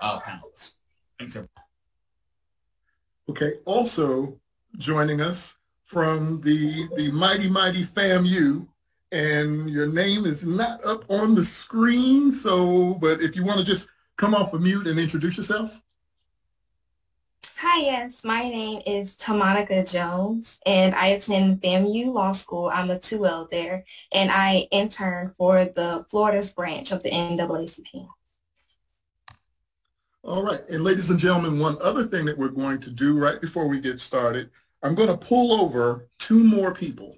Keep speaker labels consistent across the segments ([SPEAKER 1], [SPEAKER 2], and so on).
[SPEAKER 1] panelists. Thanks, everyone.
[SPEAKER 2] Okay, also joining us from the mighty, mighty FAMU, and your name is not up on the screen, but if you want to just come off of mute and introduce yourself.
[SPEAKER 3] Hi, yes, my name is Tamonica Jones, and I attend FAMU Law School. I'm a 2L there, and I intern for the Florida's branch of the NAACP.
[SPEAKER 2] All right, and ladies and gentlemen, one other thing that we're going to do right before we get started, I'm going to pull over 2 more people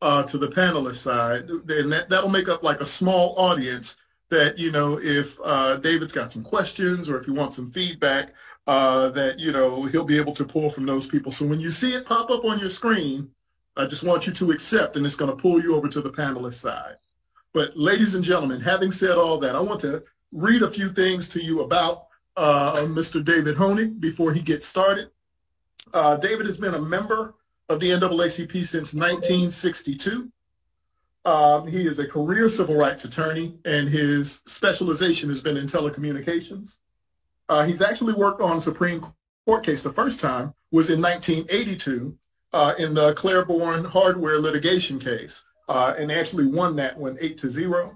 [SPEAKER 2] to the panelist side, and that'll make up like a small audience that, you know, if David's got some questions or if you want some feedback, that, you know, he'll be able to pull from those people. So when you see it pop up on your screen, I just want you to accept, and it's going to pull you over to the panelist side. But ladies and gentlemen, having said all that, I want to read a few things to you about Mr. David Honig before he gets started. David has been a member of the NAACP since 1962. He is a career civil rights attorney, and his specialization has been in telecommunications. He's actually worked on a Supreme Court case. The first time was in 1982 in the Claiborne hardware litigation case, and actually won that one 8-0.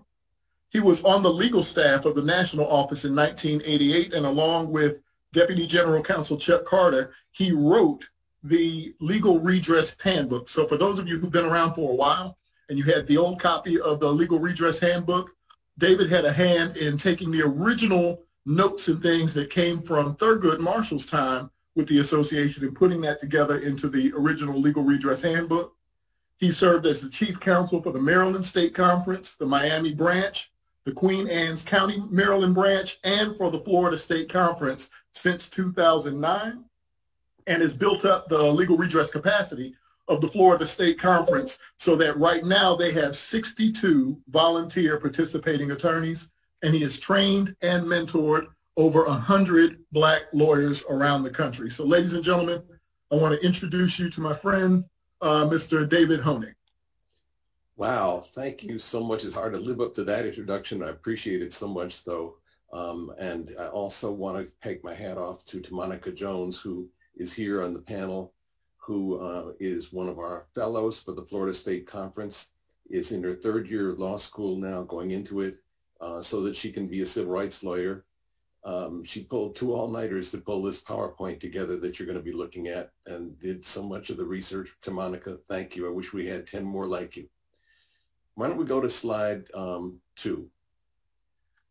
[SPEAKER 2] He was on the legal staff of the national office in 1988, and along with Deputy General Counsel Chuck Carter, he wrote the Legal Redress Handbook. So for those of you who've been around for a while and you had the old copy of the Legal Redress Handbook, David had a hand in taking the original notes and things that came from Thurgood Marshall's time with the association and putting that together into the original Legal Redress Handbook. He served as the chief counsel for the Maryland State Conference, the Miami branch, the Queen Anne's County, Maryland branch, and for the Florida State Conference since 2009, and has built up the legal redress capacity of the Florida State Conference so that right now they have 62 volunteer participating attorneys, and he has trained and mentored over 100 Black lawyers around the country. So ladies and gentlemen, I want to introduce you to my friend, Mr. David Honig.
[SPEAKER 4] Wow, thank you so much. It's hard to live up to that introduction. I appreciate it so much, though. And I also want to take my hat off to Tamonica Jones, who is here on the panel, who is one of our fellows for the Florida State Conference, is in her 3rd year of law school now, going into it, so that she can be a civil rights lawyer. She pulled 2 all-nighters to pull this PowerPoint together that you're going to be looking at, and did so much of the research. Tamonica, thank you. I wish we had 10 more like you. Why don't we go to slide 2?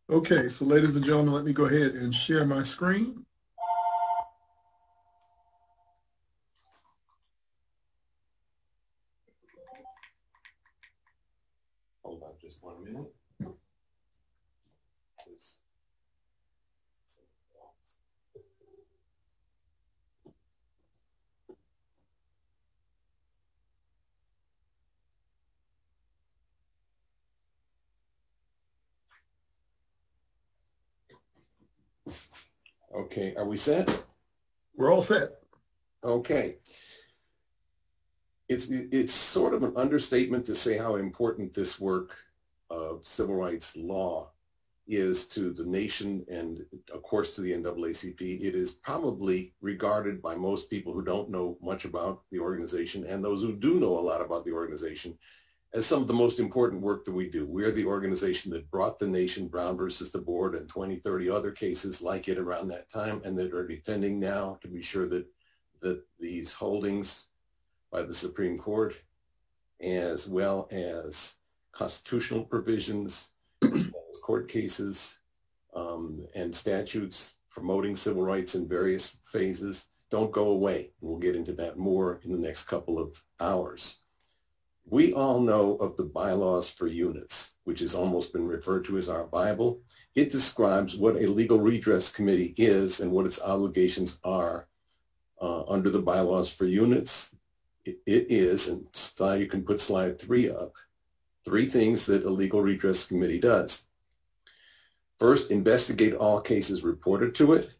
[SPEAKER 2] Okay, so ladies and gentlemen, let me go ahead and share my screen.
[SPEAKER 4] Hold on just 1 minute. Okay, are we set?
[SPEAKER 2] We're all set.
[SPEAKER 4] Okay. It's sort of an understatement to say how important this work of civil rights law is to the nation and, of course, to the NAACP. It is probably regarded by most people who don't know much about the organization, and those who do know a lot about the organization, as some of the most important work that we do. We're the organization that brought the nation Brown versus the board and 20, 30 other cases like it around that time, and that are defending now to be sure that these holdings by the Supreme Court, as well as constitutional provisions, as well as court cases and statutes promoting civil rights in various phases, don't go away. We'll get into that more in the next couple of hours. We all know of the bylaws for units, which has almost been referred to as our Bible. It describes what a legal redress committee is and what its obligations are under the bylaws for units. It is, and you can put slide 3 up, 3 things that a legal redress committee does. First, investigate all cases reported to it.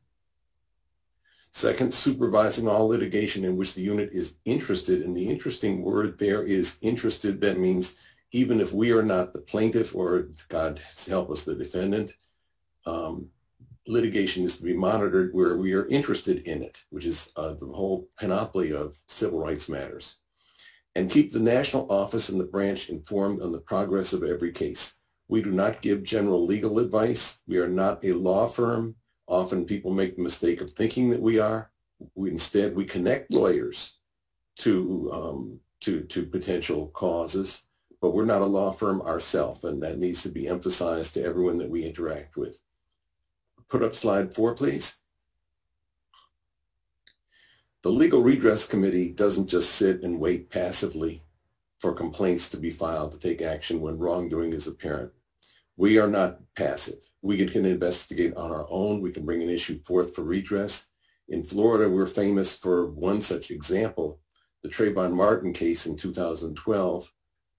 [SPEAKER 4] Second, supervising all litigation in which the unit is interested. And the interesting word there is interested. That means even if we are not the plaintiff or, God help us, the defendant, litigation is to be monitored where we are interested in it, which is the whole panoply of civil rights matters. And keep the national office and the branch informed on the progress of every case. We do not give general legal advice. We are not a law firm. Often people make the mistake of thinking that we are. Instead, we connect lawyers to potential causes, but we're not a law firm ourselves, and that needs to be emphasized to everyone that we interact with. Put up slide 4, please. The Legal Redress Committee doesn't just sit and wait passively for complaints to be filed to take action when wrongdoing is apparent. We are not passive. We can investigate on our own. We can bring an issue forth for redress. In Florida, we're famous for one such example, the Trayvon Martin case in 2012,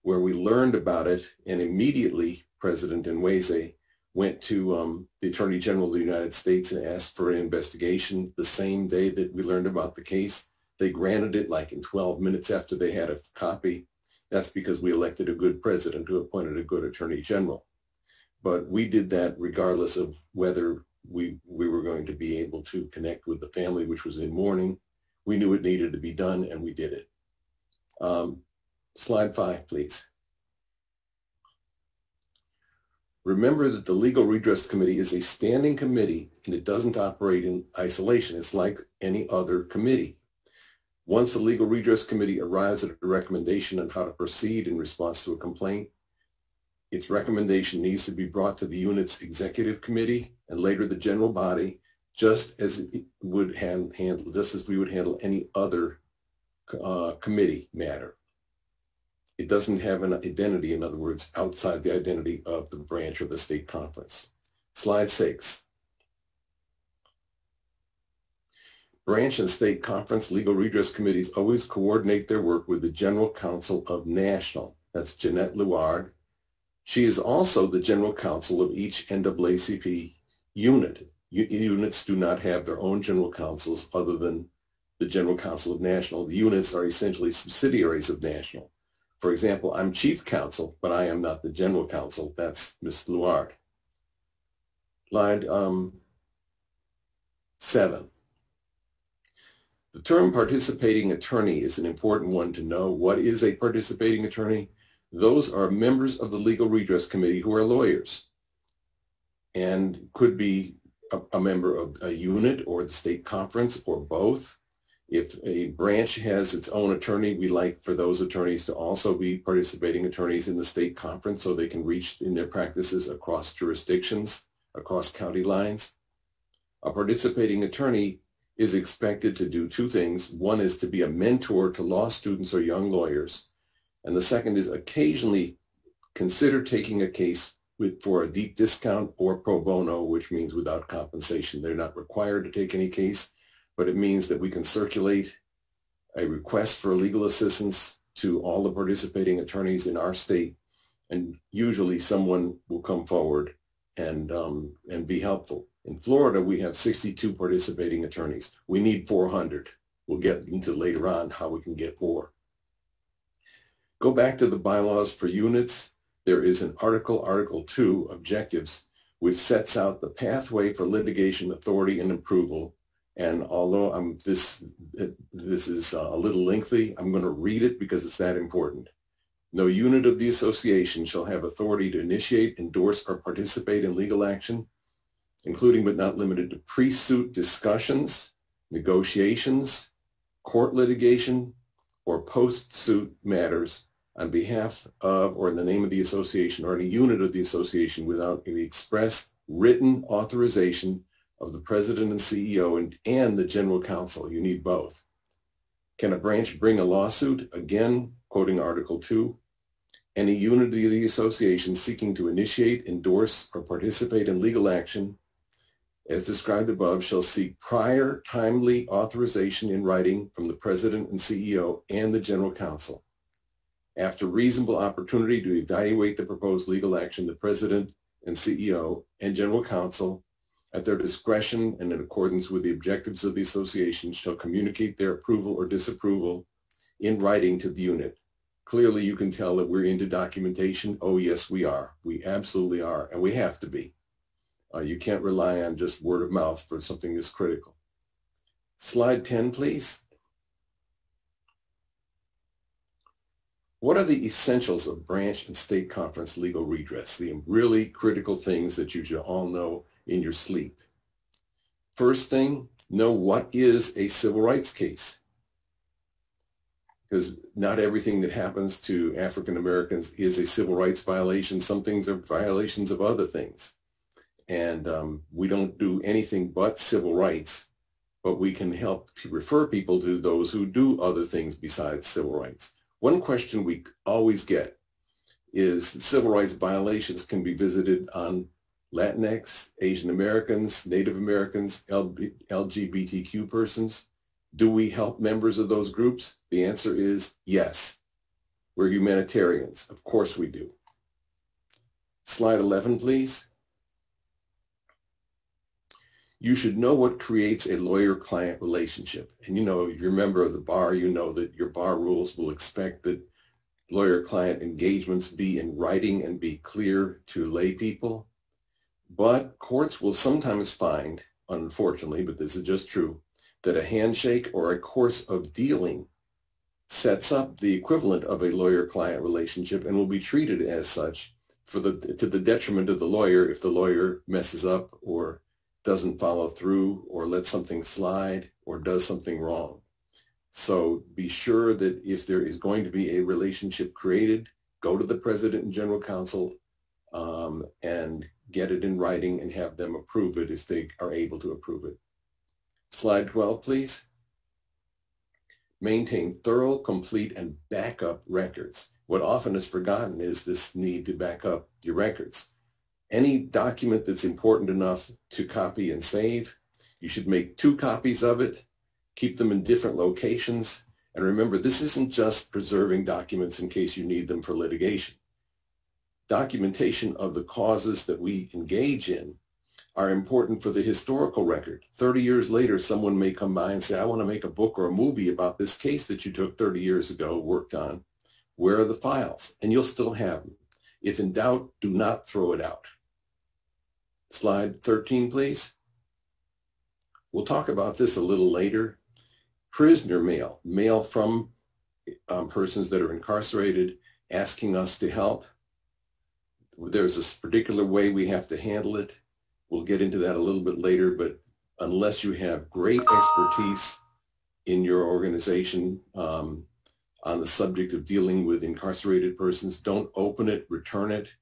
[SPEAKER 4] where we learned about it, and immediately President Nweze went to the Attorney General of the United States and asked for an investigation the same day that we learned about the case. They granted it like in 12 minutes after they had a copy. That's because we elected a good president who appointed a good Attorney General. But we did that regardless of whether we were going to be able to connect with the family, which was in mourning. We knew it needed to be done, and we did it. Slide 5, please. Remember that the Legal Redress Committee is a standing committee, and it doesn't operate in isolation. It's like any other committee. Once the Legal Redress Committee arrives at a recommendation on how to proceed in response to a complaint, its recommendation needs to be brought to the unit's executive committee and later the general body, just as we would handle any other committee matter. It doesn't have an identity, in other words, outside the identity of the branch or the state conference. Slide 6. Branch and state conference legal redress committees always coordinate their work with the General Counsel of National. That's Jeanette Leward. She is also the General Counsel of each NAACP unit. Units do not have their own general counsels other than the General Counsel of National. The units are essentially subsidiaries of National. For example, I'm Chief Counsel, but I am not the General Counsel. That's Ms. Leward. Slide 7. The term participating attorney is an important one to know. What is a participating attorney? Those are members of the Legal Redress Committee who are lawyers and could be a member of a unit or the state conference or both. If a branch has its own attorney, we like for those attorneys to also be participating attorneys in the state conference so they can reach in their practices across jurisdictions, across county lines. A participating attorney is expected to do two things. One is to be a mentor to law students or young lawyers. And the second is occasionally consider taking a case for a deep discount or pro bono, which means without compensation. They're not required to take any case, but it means that we can circulate a request for legal assistance to all the participating attorneys in our state, and usually someone will come forward and be helpful. In Florida, we have 62 participating attorneys. We need 400. We'll get into later on how we can get more. Go back to the bylaws for units. There is an Article 2, Objectives, which sets out the pathway for litigation authority and approval. And although this is a little lengthy, I'm going to read it because it's that important. No unit of the association shall have authority to initiate, endorse, or participate in legal action, including but not limited to pre-suit discussions, negotiations, court litigation, or post-suit matters on behalf of or in the name of the association or any unit of the association without the express written authorization of the president and CEO and the general counsel. You need both. Can a branch bring a lawsuit? Again, quoting Article 2, any unit of the association seeking to initiate, endorse, or participate in legal action as described above shall seek prior timely authorization in writing from the president and CEO and the general counsel. After reasonable opportunity to evaluate the proposed legal action, the president and CEO and general counsel, at their discretion and in accordance with the objectives of the association, shall communicate their approval or disapproval in writing to the unit. Clearly, you can tell that we're into documentation. Oh, yes, we are. We absolutely are, and we have to be. You can't rely on just word of mouth for something that's critical. Slide 10, please. What are the essentials of branch and state conference legal redress? The really critical things that you should all know in your sleep. First thing, know what is a civil rights case. Because not everything that happens to African Americans is a civil rights violation. Some things are violations of other things. And we don't do anything but civil rights, but we can help refer people to those who do other things besides civil rights. One question we always get is that civil rights violations can be visited on Latinx, Asian Americans, Native Americans, LGBTQ persons. Do we help members of those groups? The answer is yes. We're humanitarians. Of course we do. Slide 11, please. You should know what creates a lawyer-client relationship. And you know, if you're a member of the bar, you know that your bar rules will expect that lawyer-client engagements be in writing and be clear to lay people. But courts will sometimes find, unfortunately, but this is just true, that a handshake or a course of dealing sets up the equivalent of a lawyer-client relationship and will be treated as such to the detriment of the lawyer if the lawyer messes up or doesn't follow through or lets something slide or does something wrong. So be sure that if there is going to be a relationship created, go to the President and General Counsel and get it in writing and have them approve it if they are able to approve it. Slide 12, please. Maintain thorough, complete, and backup records. What often is forgotten is this need to back up your records. Any document that's important enough to copy and save, you should make 2 copies of it, keep them in different locations, and remember, this isn't just preserving documents in case you need them for litigation. Documentation of the causes that we engage in are important for the historical record. 30 years later, someone may come by and say, I want to make a book or a movie about this case that you took 30 years ago, worked on. Where are the files? And you'll still have them. If in doubt, do not throw it out. Slide 13, please. We'll talk about this a little later. Prisoner mail, mail from persons that are incarcerated asking us to help. There's a particular way we have to handle it. We'll get into that a little bit later, but unless you have great expertise in your organization on the subject of dealing with incarcerated persons, don't open it, return it.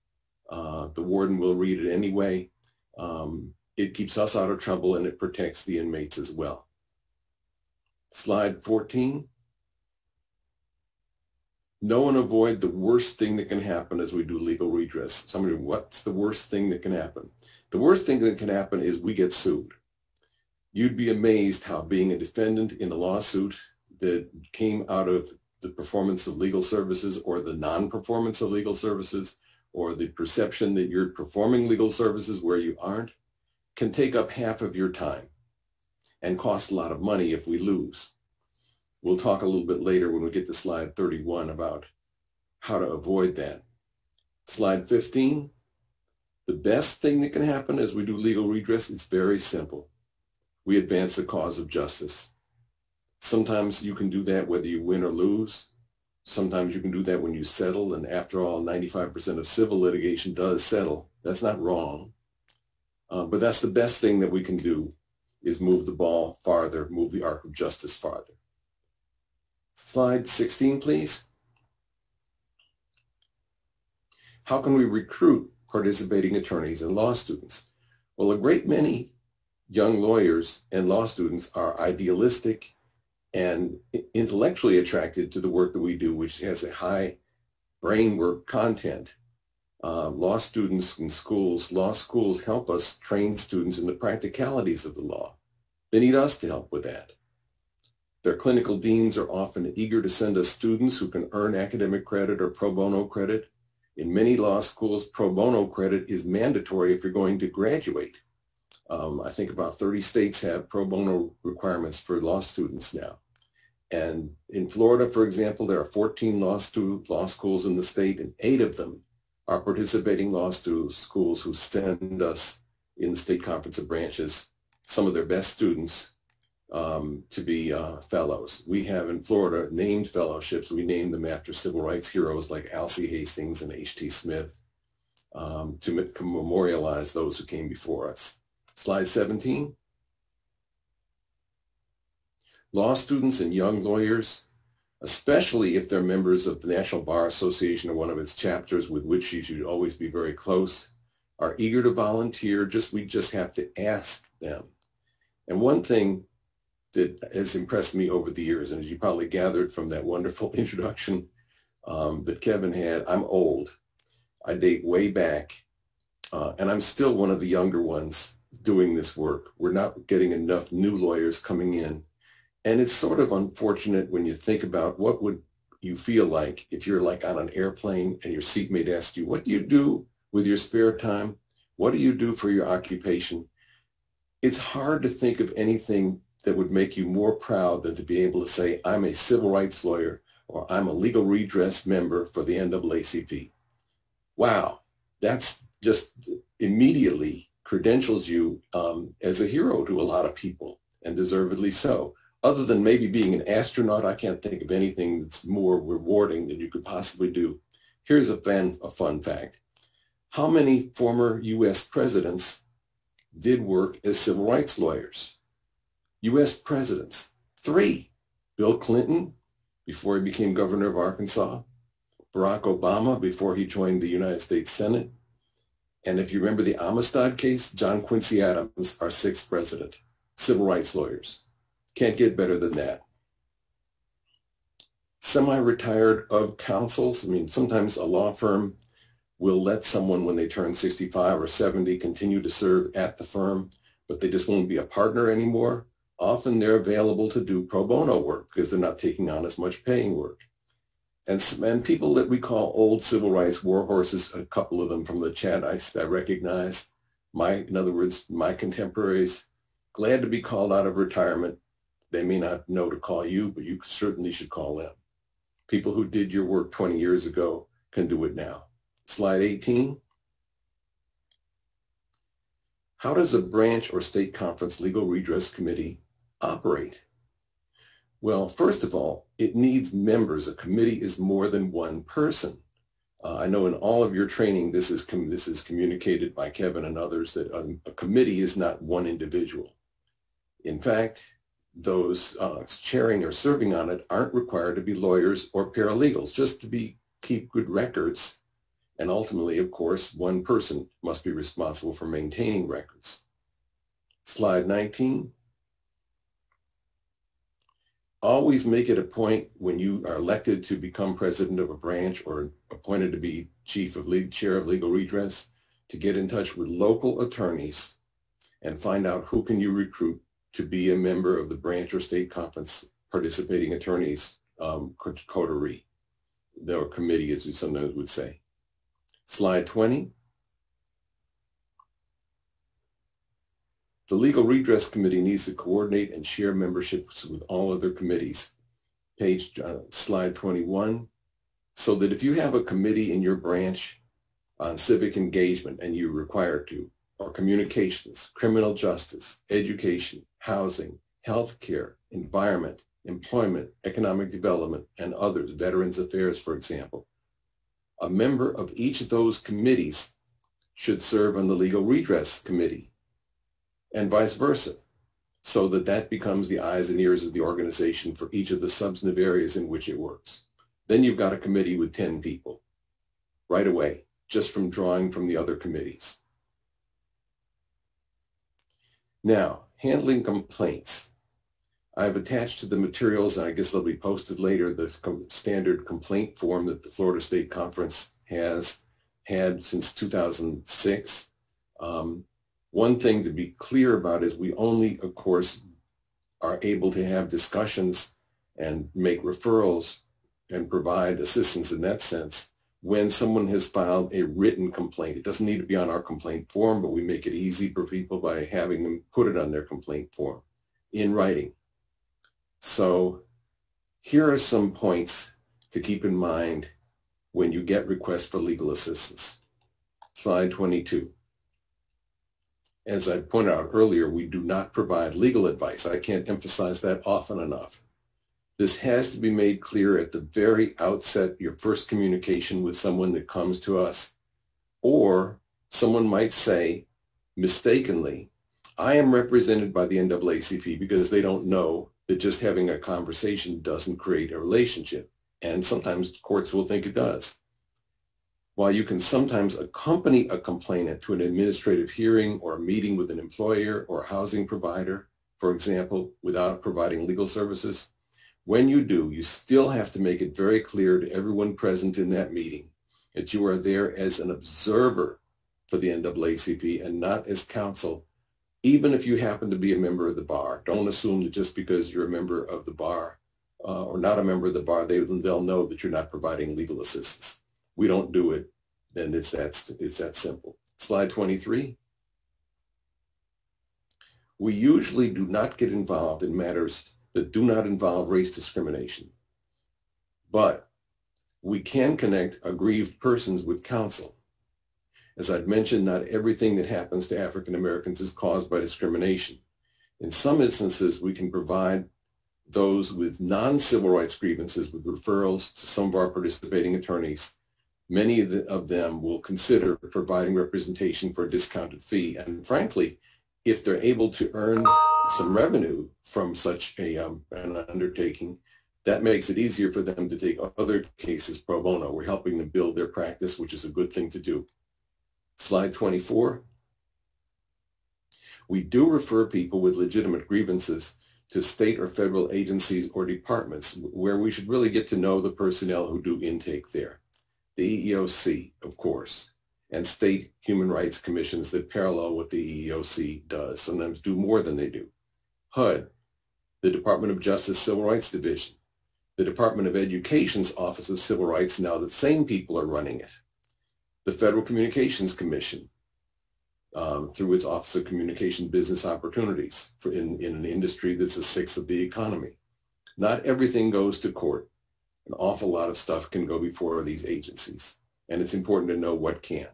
[SPEAKER 4] The warden will read it anyway. It keeps us out of trouble and it protects the inmates as well. Slide 14. Know and avoid the worst thing that can happen as we do legal redress. Somebody, what's the worst thing that can happen? The worst thing that can happen is we get sued. You'd be amazed how being a defendant in a lawsuit that came out of the performance of legal services or the non-performance of legal services or the perception that you're performing legal services where you aren't can take up half of your time and cost a lot of money if we lose. We'll talk a little bit later when we get to slide 31 about how to avoid that. Slide 15. The best thing that can happen as we do legal redress is very simple. We advance the cause of justice. Sometimes you can do that whether you win or lose. Sometimes you can do that when you settle, and after all, 95% of civil litigation does settle. That's not wrong. But that's the best thing that we can do, is move the ball farther, move the arc of justice farther. Slide 16, please. How can we recruit participating attorneys and law students? Well, a great many young lawyers and law students are idealistic and intellectually attracted to the work that we do, which has a high brain work content. Law students in schools, law schools help us train students in the practicalities of the law. They need us to help with that. Their clinical deans are often eager to send us students who can earn academic credit or pro bono credit. In many law schools, pro bono credit is mandatory if you're going to graduate. I think about 30 states have pro bono requirements for law students now. And in Florida, for example, there are 14 law schools in the state, and 8 of them are participating law schools who send us in the State Conference of Branches some of their best students to be fellows. We have in Florida named fellowships. We named them after civil rights heroes like Alcee Hastings and H.T. Smith to memorialize those who came before us. Slide 17. Law students and young lawyers, especially if they're members of the National Bar Association or one of its chapters with which you should always be very close, are eager to volunteer. We just have to ask them. And one thing that has impressed me over the years, and as you probably gathered from that wonderful introduction that Kevin had, I'm old. I date way back, and I'm still one of the younger ones doing this work. We're not getting enough new lawyers coming in. And it's sort of unfortunate when you think about what would you feel like if you're like on an airplane and your seatmate asks you, what do you do with your spare time? What do you do for your occupation? It's hard to think of anything that would make you more proud than to be able to say, I'm a civil rights lawyer, or I'm a legal redress member for the NAACP. Wow, that's just immediately credentials you as a hero to a lot of people, and deservedly so. Other than maybe being an astronaut, I can't think of anything that's more rewarding than you could possibly do. Here's a fun fact. How many former U.S. presidents did work as civil rights lawyers? U.S. presidents, 3. Bill Clinton, before he became governor of Arkansas. Barack Obama, before he joined the United States Senate. And if you remember the Amistad case, John Quincy Adams, our 6th president. Civil rights lawyers. Can't get better than that. Semi-retired of counsels. I mean, sometimes a law firm will let someone when they turn 65 or 70 continue to serve at the firm, but they just won't be a partner anymore. Often they're available to do pro bono work because they're not taking on as much paying work. And people that we call old civil rights war horses, a couple of them from the chat I recognize, in other words, my contemporaries, glad to be called out of retirement. They may not know to call you, but you certainly should call them. People who did your work 20 years ago can do it now. Slide 18. How does a branch or state conference legal redress committee operate? Well, first of all, it needs members. A committee is more than one person. I know in all of your training, this is communicated by Kevin and others that a committee is not one individual. In fact, those chairing or serving on it aren't required to be lawyers or paralegals, just to keep good records. And ultimately, of course, one person must be responsible for maintaining records. Slide 19. Always make it a point when you are elected to become president of a branch or appointed to be chair of legal redress to get in touch with local attorneys and find out who can you recruit to be a member of the branch or state conference participating attorneys coterie, or committee as we sometimes would say. Slide 20. The Legal Redress Committee needs to coordinate and share memberships with all other committees. Slide 21. So that if you have a committee in your branch on civic engagement and you're required to, or communications, criminal justice, education, housing, healthcare, environment, employment, economic development, and others, Veterans Affairs, for example, a member of each of those committees should serve on the Legal Redress Committee, and vice versa, so that that becomes the eyes and ears of the organization for each of the substantive areas in which it works. Then you've got a committee with 10 people right away, just from drawing from the other committees. Now, handling complaints. I've attached to the materials, and I guess they'll be posted later, the standard complaint form that the Florida State Conference has had since 2006. One thing to be clear about is we only, of course, are able to have discussions and make referrals and provide assistance in that sense when someone has filed a written complaint. It doesn't need to be on our complaint form, but we make it easy for people by having them put it on their complaint form in writing. So here are some points to keep in mind when you get requests for legal assistance. Slide 22. As I pointed out earlier, we do not provide legal advice. I can't emphasize that often enough. This has to be made clear at the very outset, your first communication with someone that comes to us. Or someone might say, mistakenly, I am represented by the NAACP, because they don't know that just having a conversation doesn't create a relationship. And sometimes courts will think it does. While you can sometimes accompany a complainant to an administrative hearing or a meeting with an employer or a housing provider, for example, without providing legal services, when you do, you still have to make it very clear to everyone present in that meeting that you are there as an observer for the NAACP and not as counsel, even if you happen to be a member of the bar. Don't assume that just because you're a member of the bar or not a member of the bar, they'll know that you're not providing legal assistance. We don't do it, and it's that simple. Slide 23. We usually do not get involved in matters that do not involve race discrimination, but we can connect aggrieved persons with counsel. As I've mentioned, not everything that happens to African Americans is caused by discrimination. In some instances, we can provide those with non-civil rights grievances with referrals to some of our participating attorneys. Many of them will consider providing representation for a discounted fee. And frankly, if they're able to earn some revenue from such an undertaking, that makes it easier for them to take other cases pro bono. We're helping them build their practice, which is a good thing to do. Slide 24. We do refer people with legitimate grievances to state or federal agencies or departments where we should really get to know the personnel who do intake there. The EEOC, of course, and state human rights commissions that parallel what the EEOC does, sometimes do more than they do. HUD, the Department of Justice Civil Rights Division, the Department of Education's Office of Civil Rights, now the same people are running it. The Federal Communications Commission, through its Office of Communication Business Opportunities in an industry that's a sixth of the economy. Not everything goes to court. An awful lot of stuff can go before these agencies, and it's important to know what can.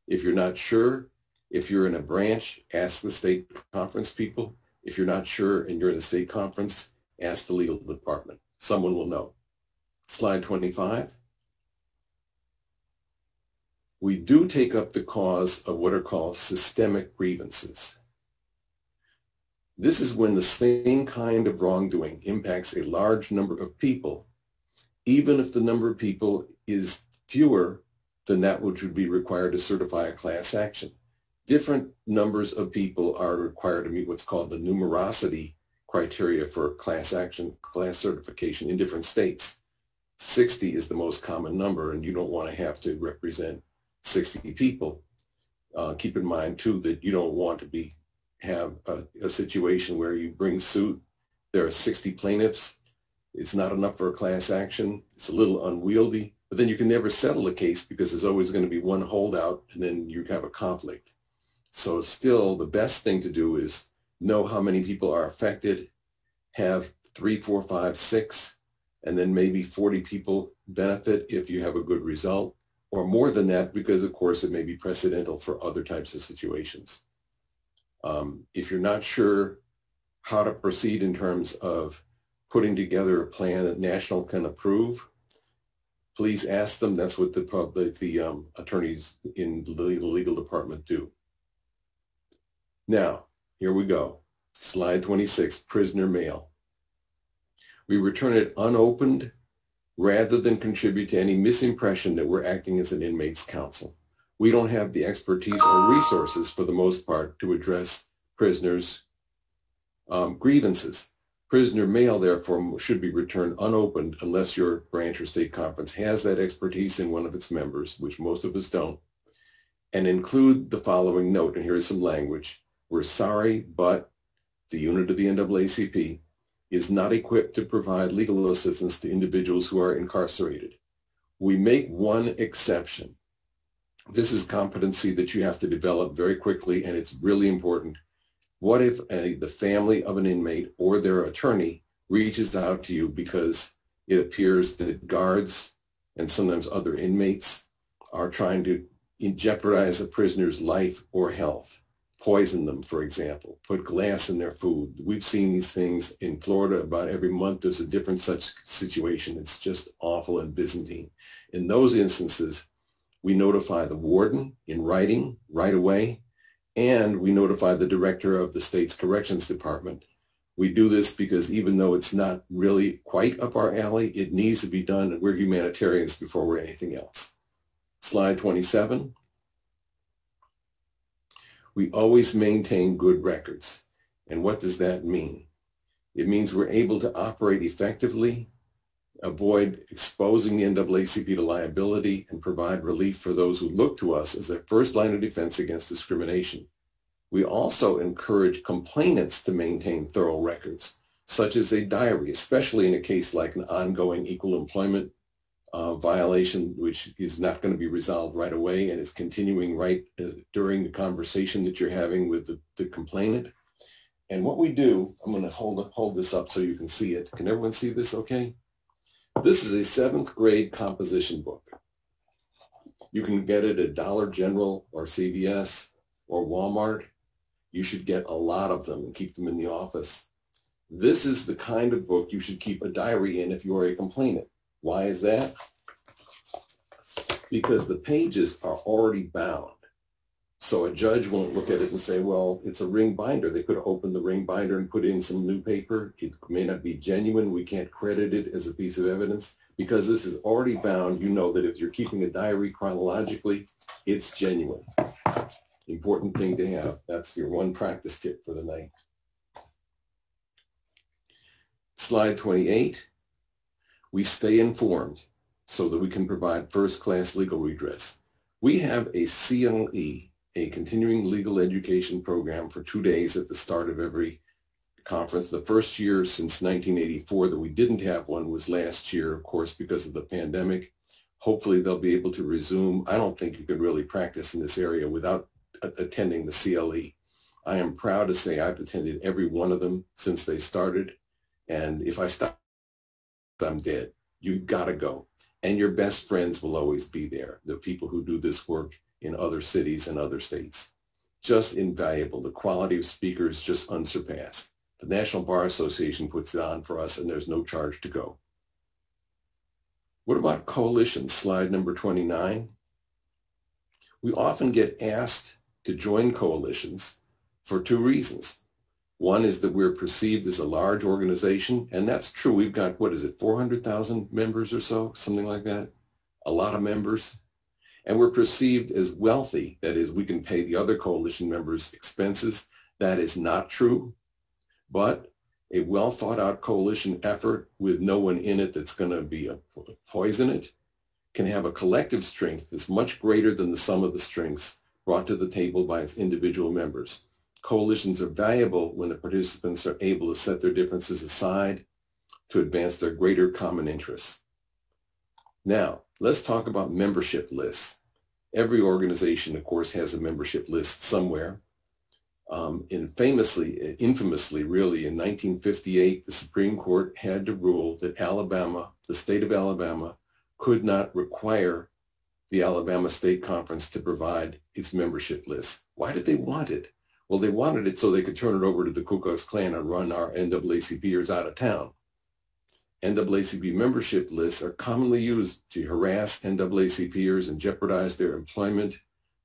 [SPEAKER 4] If you're not sure, if you're in a branch, ask the state conference people. If you're not sure and you're in a state conference, ask the legal department. Someone will know. Slide 25. We do take up the cause of what are called systemic grievances. This is when the same kind of wrongdoing impacts a large number of people, even if the number of people is fewer than that which would be required to certify a class action. Different numbers of people are required to meet what's called the numerosity criteria for class action, class certification in different states. 60 is the most common number, and you don't want to have to represent 60 people. Keep in mind, too, that you don't want to have a situation where you bring suit. There are 60 plaintiffs. It's not enough for a class action. It's a little unwieldy, but then you can never settle a case because there's always going to be one holdout, and then you have a conflict. So still, the best thing to do is know how many people are affected, have 3, 4, 5, 6, and then maybe 40 people benefit if you have a good result, or more than that, because of course it may be precedental for other types of situations. If you're not sure how to proceed in terms of putting together a plan that national can approve, please ask them. That's what the attorneys in the legal department do. Now, here we go. Slide 26, prisoner mail. We return it unopened rather than contribute to any misimpression that we're acting as an inmate's counsel. We don't have the expertise or resources, for the most part, to address prisoners' grievances. Prisoner mail, therefore, should be returned unopened unless your branch or state conference has that expertise in one of its members, which most of us don't, and include the following note, and here is some language. We're sorry, but the unit of the NAACP is not equipped to provide legal assistance to individuals who are incarcerated. We make one exception. This is competency that you have to develop very quickly, and it's really important. What if the family of an inmate or their attorney reaches out to you because it appears that guards and sometimes other inmates are trying to jeopardize a prisoner's life or health? poison them, for example, put glass in their food. We've seen these things in Florida about every month. There's a different such situation. It's just awful and Byzantine. In those instances, we notify the warden in writing right away, and we notify the director of the state's corrections department. We do this because even though it's not really quite up our alley, it needs to be done, and we're humanitarians before we're anything else. Slide 27. We always maintain good records. And what does that mean? It means we're able to operate effectively, avoid exposing the NAACP to liability, and provide relief for those who look to us as their first line of defense against discrimination. We also encourage complainants to maintain thorough records, such as a diary, especially in a case like an ongoing equal employment violation, which is not going to be resolved right away and is continuing right during the conversation that you're having with the complainant. And what we do, I'm going to hold this up so you can see it. Can everyone see this okay? This is a 7th grade composition book. You can get it at Dollar General or CVS or Walmart. You should get a lot of them and keep them in the office. This is the kind of book you should keep a diary in if you are a complainant. Why is that? Because the pages are already bound. So a judge won't look at it and say, well, it's a ring binder. They could have opened the ring binder and put in some new paper. It may not be genuine. We can't credit it as a piece of evidence. Because this is already bound, you know that if you're keeping a diary chronologically, it's genuine. Important thing to have. That's your one practice tip for the night. Slide 28. We stay informed so that we can provide first-class legal redress. We have a CLE, a continuing legal education program for 2 days at the start of every conference. The first year since 1984 that we didn't have one was last year, of course, because of the pandemic. Hopefully they'll be able to resume. I don't think you can really practice in this area without attending the CLE. I am proud to say I've attended every one of them since they started. And if I stop, I'm dead. You've got to go. And your best friends will always be there, the people who do this work in other cities and other states. Just invaluable. The quality of speakers just unsurpassed. The National Bar Association puts it on for us, and there's no charge to go. What about coalitions? Slide number 29. We often get asked to join coalitions for 2 reasons. One is that we're perceived as a large organization, and that's true. We've got, 400,000 members or so, something like that, a lot of members. And we're perceived as wealthy, that is, we can pay the other coalition members' expenses. That is not true, but a well thought out coalition effort with no one in it that's going to be poison it can have a collective strength that's much greater than the sum of the strengths brought to the table by its individual members. Coalitions are valuable when the participants are able to set their differences aside to advance their greater common interests. Now, let's talk about membership lists. Every organization, of course, has a membership list somewhere. Infamously, really, in 1958, the Supreme Court had to rule that Alabama, the state of Alabama, could not require the Alabama State Conference to provide its membership list. Why did they want it? Well, they wanted it so they could turn it over to the Ku Klux Klan and run our NAACPers out of town. NAACP membership lists are commonly used to harass NAACPers and jeopardize their employment,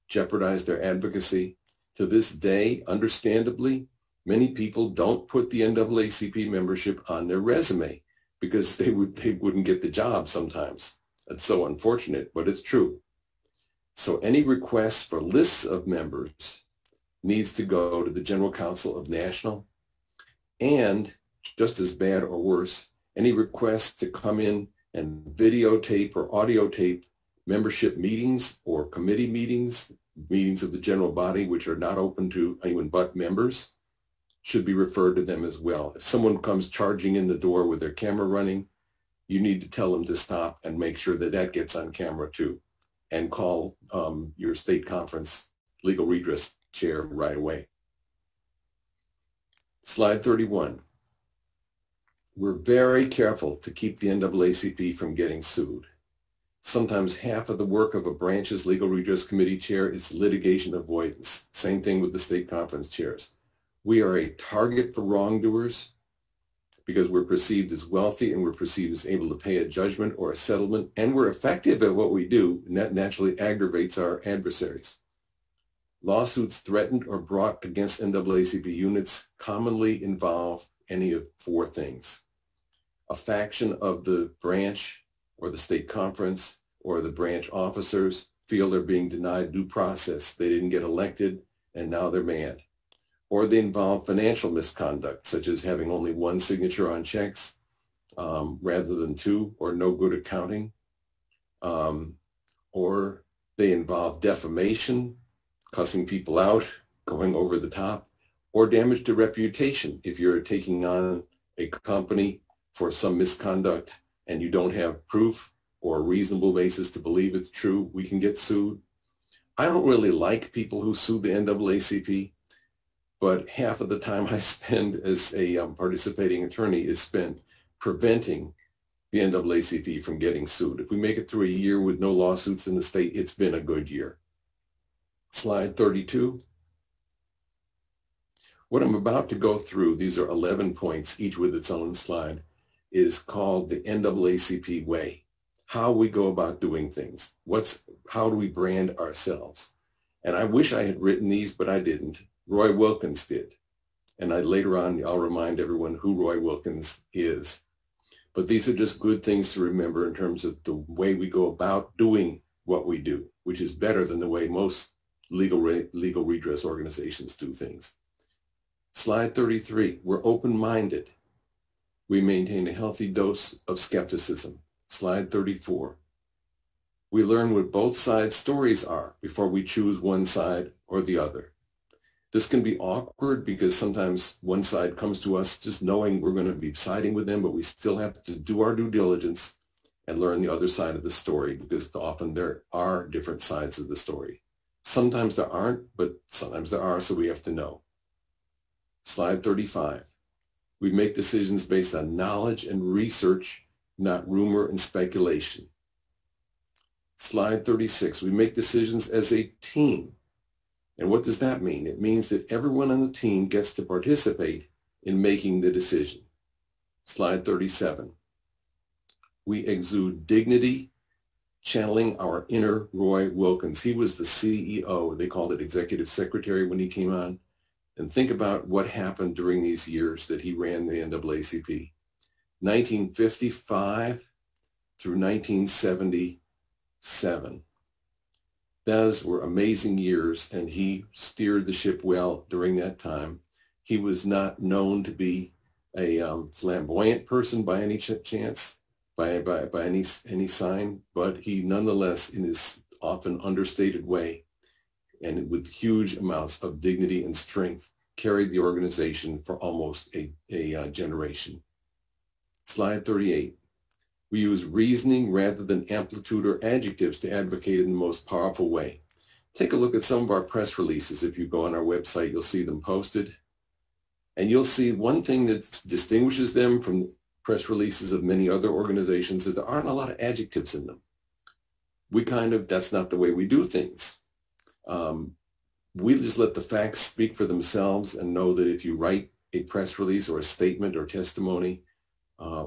[SPEAKER 4] jeopardize their advocacy. To this day, understandably, many people don't put the NAACP membership on their resume because they wouldn't get the job sometimes. That's so unfortunate, but it's true. So any request for lists of members needs to go to the General Counsel of National, and just as bad or worse, any requests to come in and videotape or audio tape membership meetings or committee meetings, meetings of the general body which are not open to anyone but members, should be referred to them as well. If someone comes charging in the door with their camera running, you need to tell them to stop and make sure that that gets on camera too, and call your state conference legal redress chair right away. Slide 31. We're very careful to keep the NAACP from getting sued. Sometimes half of the work of a branch's legal redress committee chair is litigation avoidance. Same thing with the state conference chairs. We are a target for wrongdoers because we're perceived as wealthy and we're perceived as able to pay a judgment or a settlement, and we're effective at what we do, and that naturally aggravates our adversaries. Lawsuits threatened or brought against NAACP units commonly involve any of four things: a faction of the branch or the state conference or the branch officers feel they're being denied due process. They didn't get elected and now they're mad. Or they involve financial misconduct, such as having only one signature on checks rather than two, or no good accounting. Or they involve defamation, cussing people out, going over the top, or damage to reputation. If you're taking on a company for some misconduct and you don't have proof or a reasonable basis to believe it's true, we can get sued. I don't really like people who sue the NAACP, but half of the time I spend as a participating attorney is spent preventing the NAACP from getting sued. If we make it through a year with no lawsuits in the state, it's been a good year. Slide 32. What I'm about to go through, these are 11 points, each with its own slide, is called the NAACP way. How we go about doing things. How do we brand ourselves? And I wish I had written these, but I didn't. Roy Wilkins did. And later on, I'll remind everyone who Roy Wilkins is. But these are just good things to remember in terms of the way we go about doing what we do, which is better than the way most legal redress organizations do things. Slide 33, we're open-minded. We maintain a healthy dose of skepticism. Slide 34. We learn what both sides' stories are before we choose one side or the other. This can be awkward because sometimes one side comes to us just knowing we're going to be siding with them, but we still have to do our due diligence and learn the other side of the story, because often there are different sides of the story. Sometimes there aren't, but sometimes there are, so we have to know. Slide 35. We make decisions based on knowledge and research, not rumor and speculation. Slide 36. We make decisions as a team. And what does that mean? It means that everyone on the team gets to participate in making the decision. Slide 37. We exude dignity, channeling our inner Roy Wilkins. He was the CEO. They called it executive secretary when he came on. And think about what happened during these years that he ran the NAACP. 1955 through 1977. Those were amazing years, and he steered the ship well during that time. He was not known to be a flamboyant person by any chance, by any sign, but he nonetheless, in his often understated way, and with huge amounts of dignity and strength, carried the organization for almost a generation. Slide 38. We use reasoning rather than amplitude or adjectives to advocate in the most powerful way. Take a look at some of our press releases. If you go on our website, you'll see them posted. And you'll see one thing that distinguishes them from press releases of many other organizations is there aren't a lot of adjectives in them. That's not the way we do things. We just let the facts speak for themselves and know that if you write a press release or a statement or testimony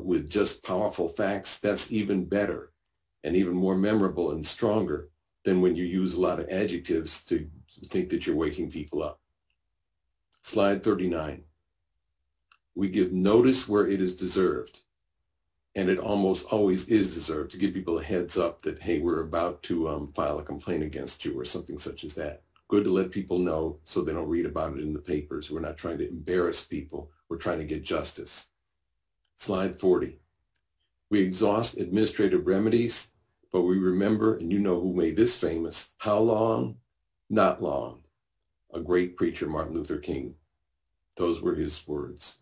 [SPEAKER 4] with just powerful facts, that's even better and even more memorable and stronger than when you use a lot of adjectives to think that you're waking people up. Slide 39. We give notice where it is deserved, and it almost always is deserved, to give people a heads up that, hey, we're about to file a complaint against you or something such as that. Good to let people know so they don't read about it in the papers. We're not trying to embarrass people. We're trying to get justice. Slide 40. We exhaust administrative remedies, but we remember, and you know who made this famous, how long? Not long. A great preacher, Martin Luther King. Those were his words.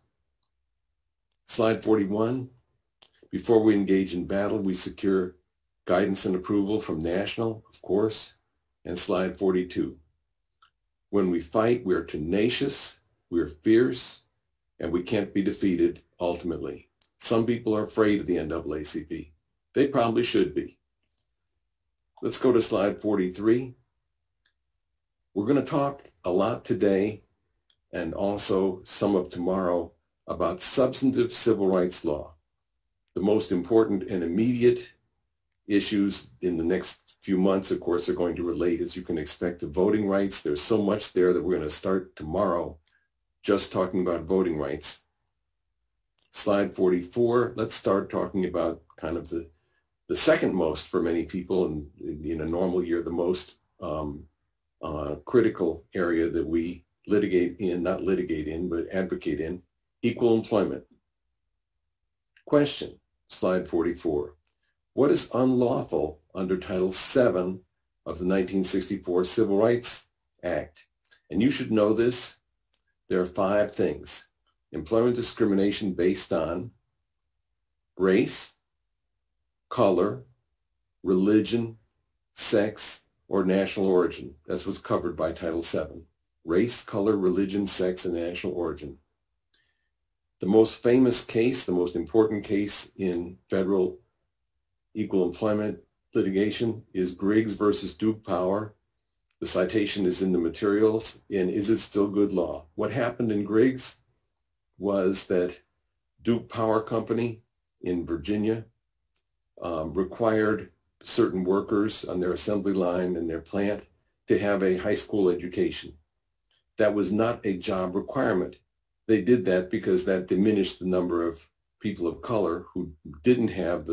[SPEAKER 4] Slide 41. Before we engage in battle, we secure guidance and approval from national, of course. And slide 42. When we fight, we're tenacious, we're fierce, and we can't be defeated ultimately. Some people are afraid of the NAACP. They probably should be. Let's go to slide 43. We're going to talk a lot today and also some of tomorrow about substantive civil rights law. The most important and immediate issues in the next few months, of course, are going to relate, as you can expect, to voting rights. There's so much there that we're going to start tomorrow just talking about voting rights. Slide 44, let's start talking about kind of the second most for many people, and in a normal year, the most critical area that we not litigate in, but advocate in, equal employment. Question, slide 44. What is unlawful under Title VII of the 1964 Civil Rights Act? And you should know this. There are 5 things. Employment discrimination based on race, color, religion, sex, or national origin. That's what's covered by Title VII. Race, color, religion, sex, and national origin. The most famous case, the most important case in federal equal employment litigation is Griggs versus Duke Power. The citation is in the materials. And is it still good law? What happened in Griggs was that Duke Power Company in Virginia required certain workers on their assembly line and their plant to have a high school education. That was not a job requirement. They did that because that diminished the number of people of color who didn't have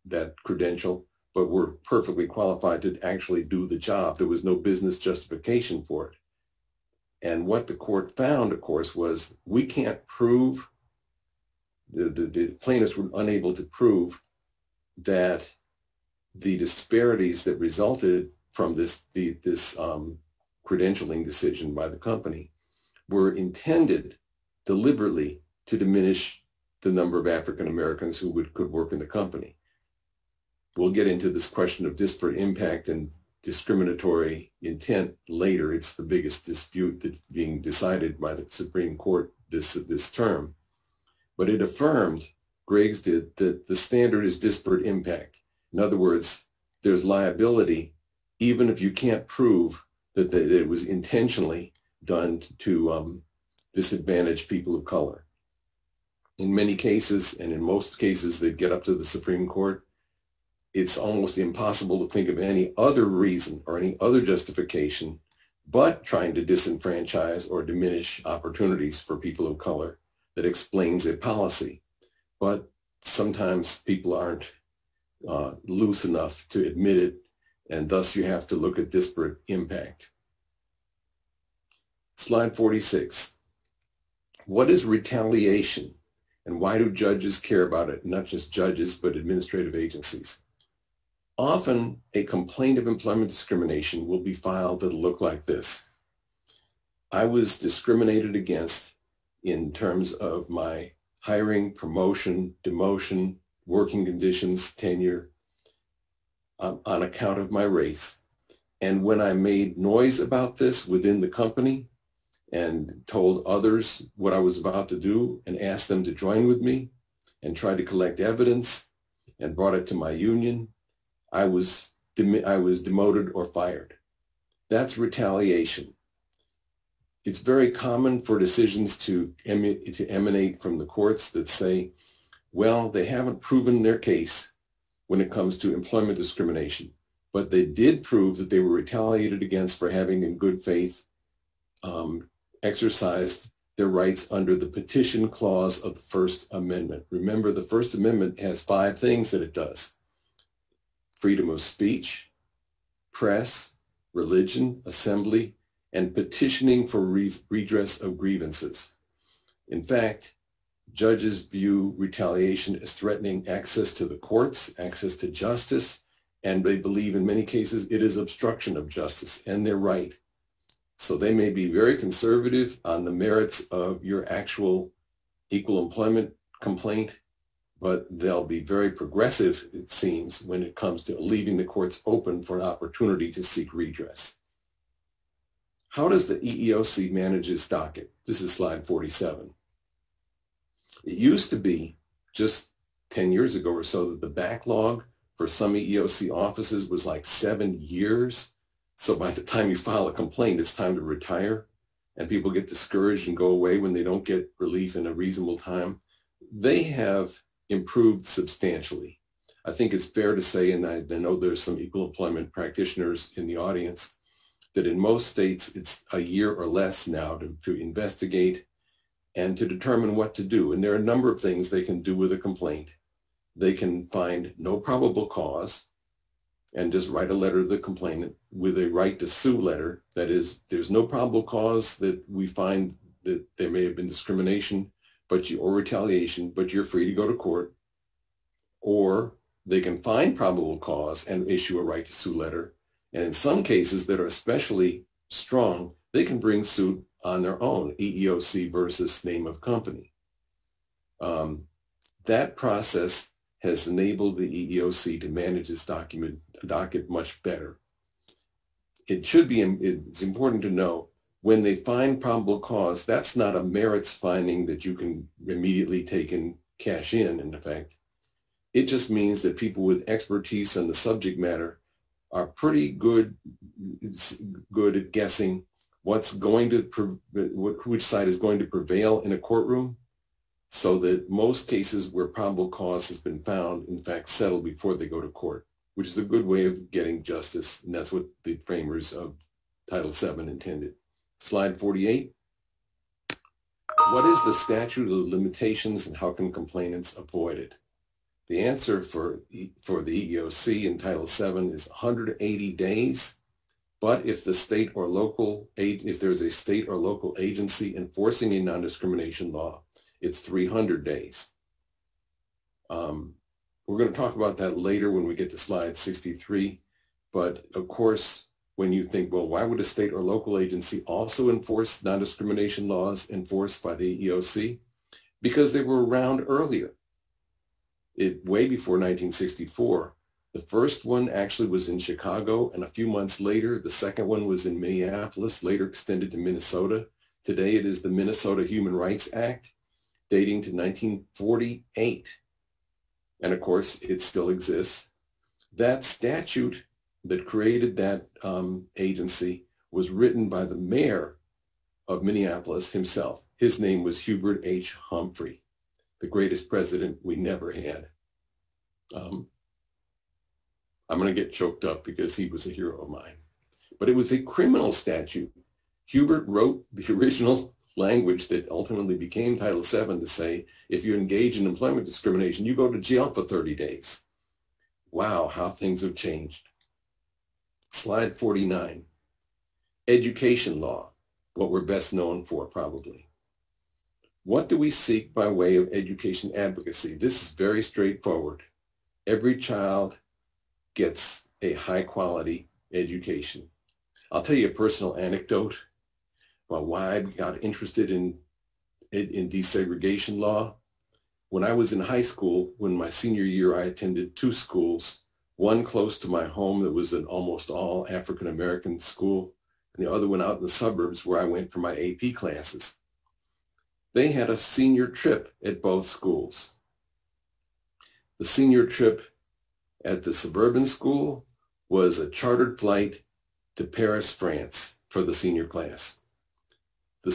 [SPEAKER 4] that credential but were perfectly qualified to actually do the job. There was no business justification for it. And what the court found, of course, was we can't prove, the plaintiffs were unable to prove that the disparities that resulted from this credentialing decision by the company were intended deliberately to diminish the number of African Americans who could work in the company. We'll get into this question of disparate impact and discriminatory intent later. It's the biggest dispute that's being decided by the Supreme Court this term. But it affirmed, Griggs did, that the standard is disparate impact. In other words, there's liability even if you can't prove that it was intentionally done to disadvantage people of color. In many cases, and in most cases that get up to the Supreme Court, it's almost impossible to think of any other reason or any other justification but trying to disenfranchise or diminish opportunities for people of color that explains a policy. But sometimes people aren't loose enough to admit it, and thus you have to look at disparate impact. Slide 46. What is retaliation, and why do judges care about it? Not just judges, but administrative agencies. Often, a complaint of employment discrimination will be filed that'll look like this. I was discriminated against in terms of my hiring, promotion, demotion, working conditions, tenure, on account of my race. And when I made noise about this within the company and told others what I was about to do and asked them to join with me and tried to collect evidence and brought it to my union, I was demoted or fired. That's retaliation. It's very common for decisions to emanate from the courts that say, well, they haven't proven their case when it comes to employment discrimination, but they did prove that they were retaliated against for having in good faith exercised their rights under the petition clause of the First Amendment. Remember, the First Amendment has 5 things that it does: freedom of speech, press, religion, assembly, and petitioning for redress of grievances. In fact, judges view retaliation as threatening access to the courts, access to justice, and they believe in many cases it is obstruction of justice, and they're right. So they may be very conservative on the merits of your actual equal employment complaint, but they'll be very progressive, it seems, when it comes to leaving the courts open for an opportunity to seek redress. How does the EEOC manage its docket? This is slide 47. It used to be, just 10 years ago or so, that the backlog for some EEOC offices was like 7 years. So by the time you file a complaint, it's time to retire, and people get discouraged and go away when they don't get relief in a reasonable time. They have improved substantially. I think it's fair to say, and I know there's some equal employment practitioners in the audience, that in most states it's a year or less now to investigate and to determine what to do. And there are a number of things they can do with a complaint. They can find no probable cause and just write a letter to the complainant with a right to sue letter. That is, there's no probable cause that we find that there may have been discrimination or retaliation, but you're free to go to court. Or they can find probable cause and issue a right to sue letter. And in some cases that are especially strong, they can bring suit on their own, EEOC versus name of company. That process has enabled the EEOC to manage its docket much better. It's important to know, when they find probable cause, that's not a merits finding that you can immediately take and cash in effect. It just means that people with expertise on the subject matter are pretty good at guessing which side is going to prevail in a courtroom, so that most cases where probable cause has been found, in fact, settle before they go to court, which is a good way of getting justice, and that's what the framers of Title VII intended. Slide 48. What is the statute of limitations and how can complainants avoid it? The answer for the EEOC in Title VII is 180 days, but if there's a state or local agency enforcing a non-discrimination law, it's 300 days. We're going to talk about that later when we get to slide 63, but of course, when you think, well, why would a state or local agency also enforce non-discrimination laws enforced by the EEOC? Because they were around earlier. Way before 1964. The first one actually was in Chicago, and a few months later, the second one was in Minneapolis, later extended to Minnesota. Today, it is the Minnesota Human Rights Act, dating to 1948. And of course, it still exists. That statute that created that agency was written by the mayor of Minneapolis himself. His name was Hubert H. Humphrey, the greatest president we never had. I'm going to get choked up because he was a hero of mine. But it was a criminal statute. Hubert wrote the original language that ultimately became Title VII to say, if you engage in employment discrimination, you go to jail for 30 days. Wow, how things have changed. Slide 49. Education law, what we're best known for probably. What do we seek by way of education advocacy? This is very straightforward. Every child gets a high quality education. I'll tell you a personal anecdote about why I got interested in desegregation law. When I was in high school, when my senior year, I attended two schools, one close to my home that was an almost all African-American school, and the other one out in the suburbs where I went for my AP classes. They had a senior trip at both schools. The senior trip at the suburban school was a chartered flight to Paris, France for the senior class. The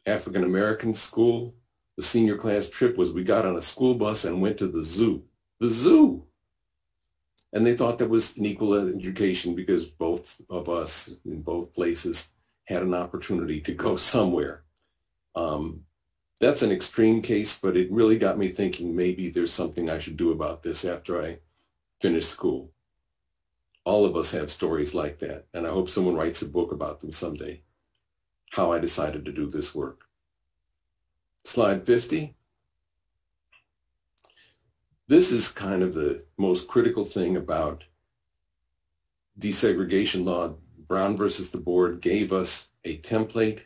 [SPEAKER 4] African-American school, the senior class trip was we got on a school bus and went to the zoo. The zoo! And they thought that was an equal education because both of us in both places had an opportunity to go somewhere. That's an extreme case, but it really got me thinking maybe there's something I should do about this after I finish school. All of us have stories like that, and I hope someone writes a book about them someday, how I decided to do this work. Slide 50. This is kind of the most critical thing about desegregation law. Brown versus the board gave us a template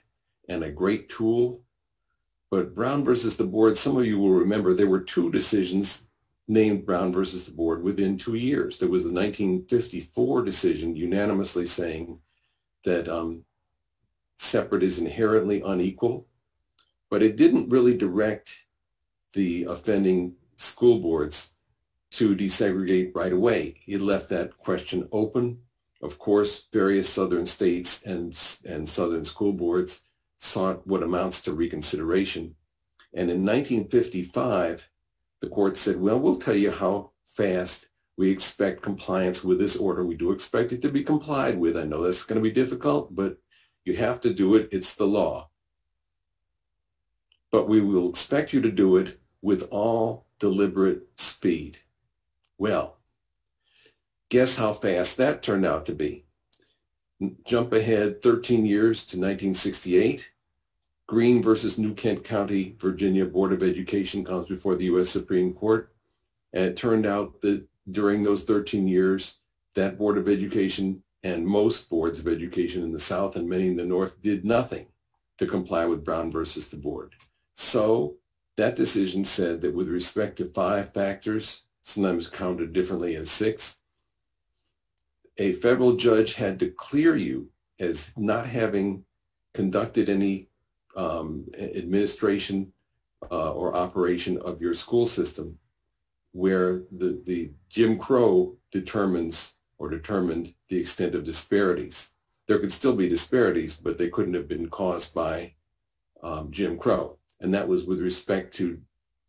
[SPEAKER 4] and a great tool. But Brown versus the board, some of you will remember there were two decisions named Brown versus the board within 2 years. There was a 1954 decision unanimously saying that separate is inherently unequal, but it didn't really direct the offending school boards to desegregate right away. It left that question open. Of course, various southern states and southern school boards sought what amounts to reconsideration. And in 1955, the court said, well, we'll tell you how fast we expect compliance with this order. We do expect it to be complied with. I know that's going to be difficult, but you have to do it. It's the law. But we will expect you to do it with all deliberate speed. Well, guess how fast that turned out to be. Jump ahead 13 years to 1968. Green versus New Kent County, Virginia Board of Education comes before the U.S. Supreme Court. And it turned out that during those 13 years, that Board of Education and most boards of education in the South and many in the North did nothing to comply with Brown versus the board. So that decision said that with respect to 5 factors, sometimes counted differently as 6, a federal judge had to clear you as not having conducted any administration or operation of your school system, where the Jim Crow determined the extent of disparities. There could still be disparities, but they couldn't have been caused by Jim Crow. And that was with respect to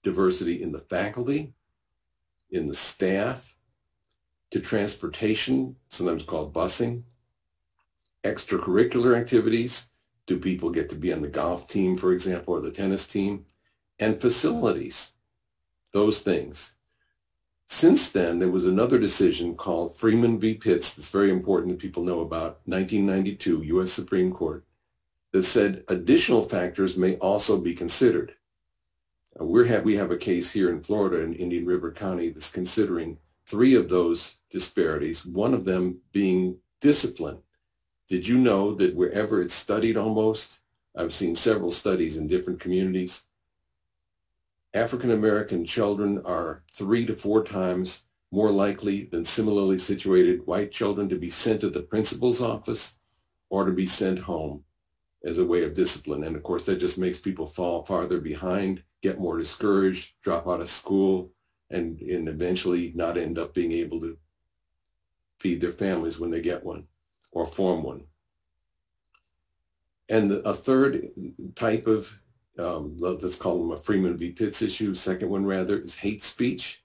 [SPEAKER 4] diversity in the faculty, in the staff, to transportation, sometimes called busing, extracurricular activities. Do people get to be on the golf team, for example, or the tennis team? And facilities, those things. Since then, there was another decision called Freeman v. Pitts that's very important that people know about, 1992, U.S. Supreme Court, that said additional factors may also be considered. We have a case here in Florida in Indian River County that's considering 3 of those disparities, one of them being discipline. Did you know that wherever it's studied almost, I've seen several studies in different communities, African American children are 3 to 4 times more likely than similarly situated white children to be sent to the principal's office or to be sent home as a way of discipline. And of course, that just makes people fall farther behind, get more discouraged, drop out of school, and eventually not end up being able to feed their families when they get one or form one. And a third type of, let's call them a Freeman v. Pitts issue, second one rather, is hate speech,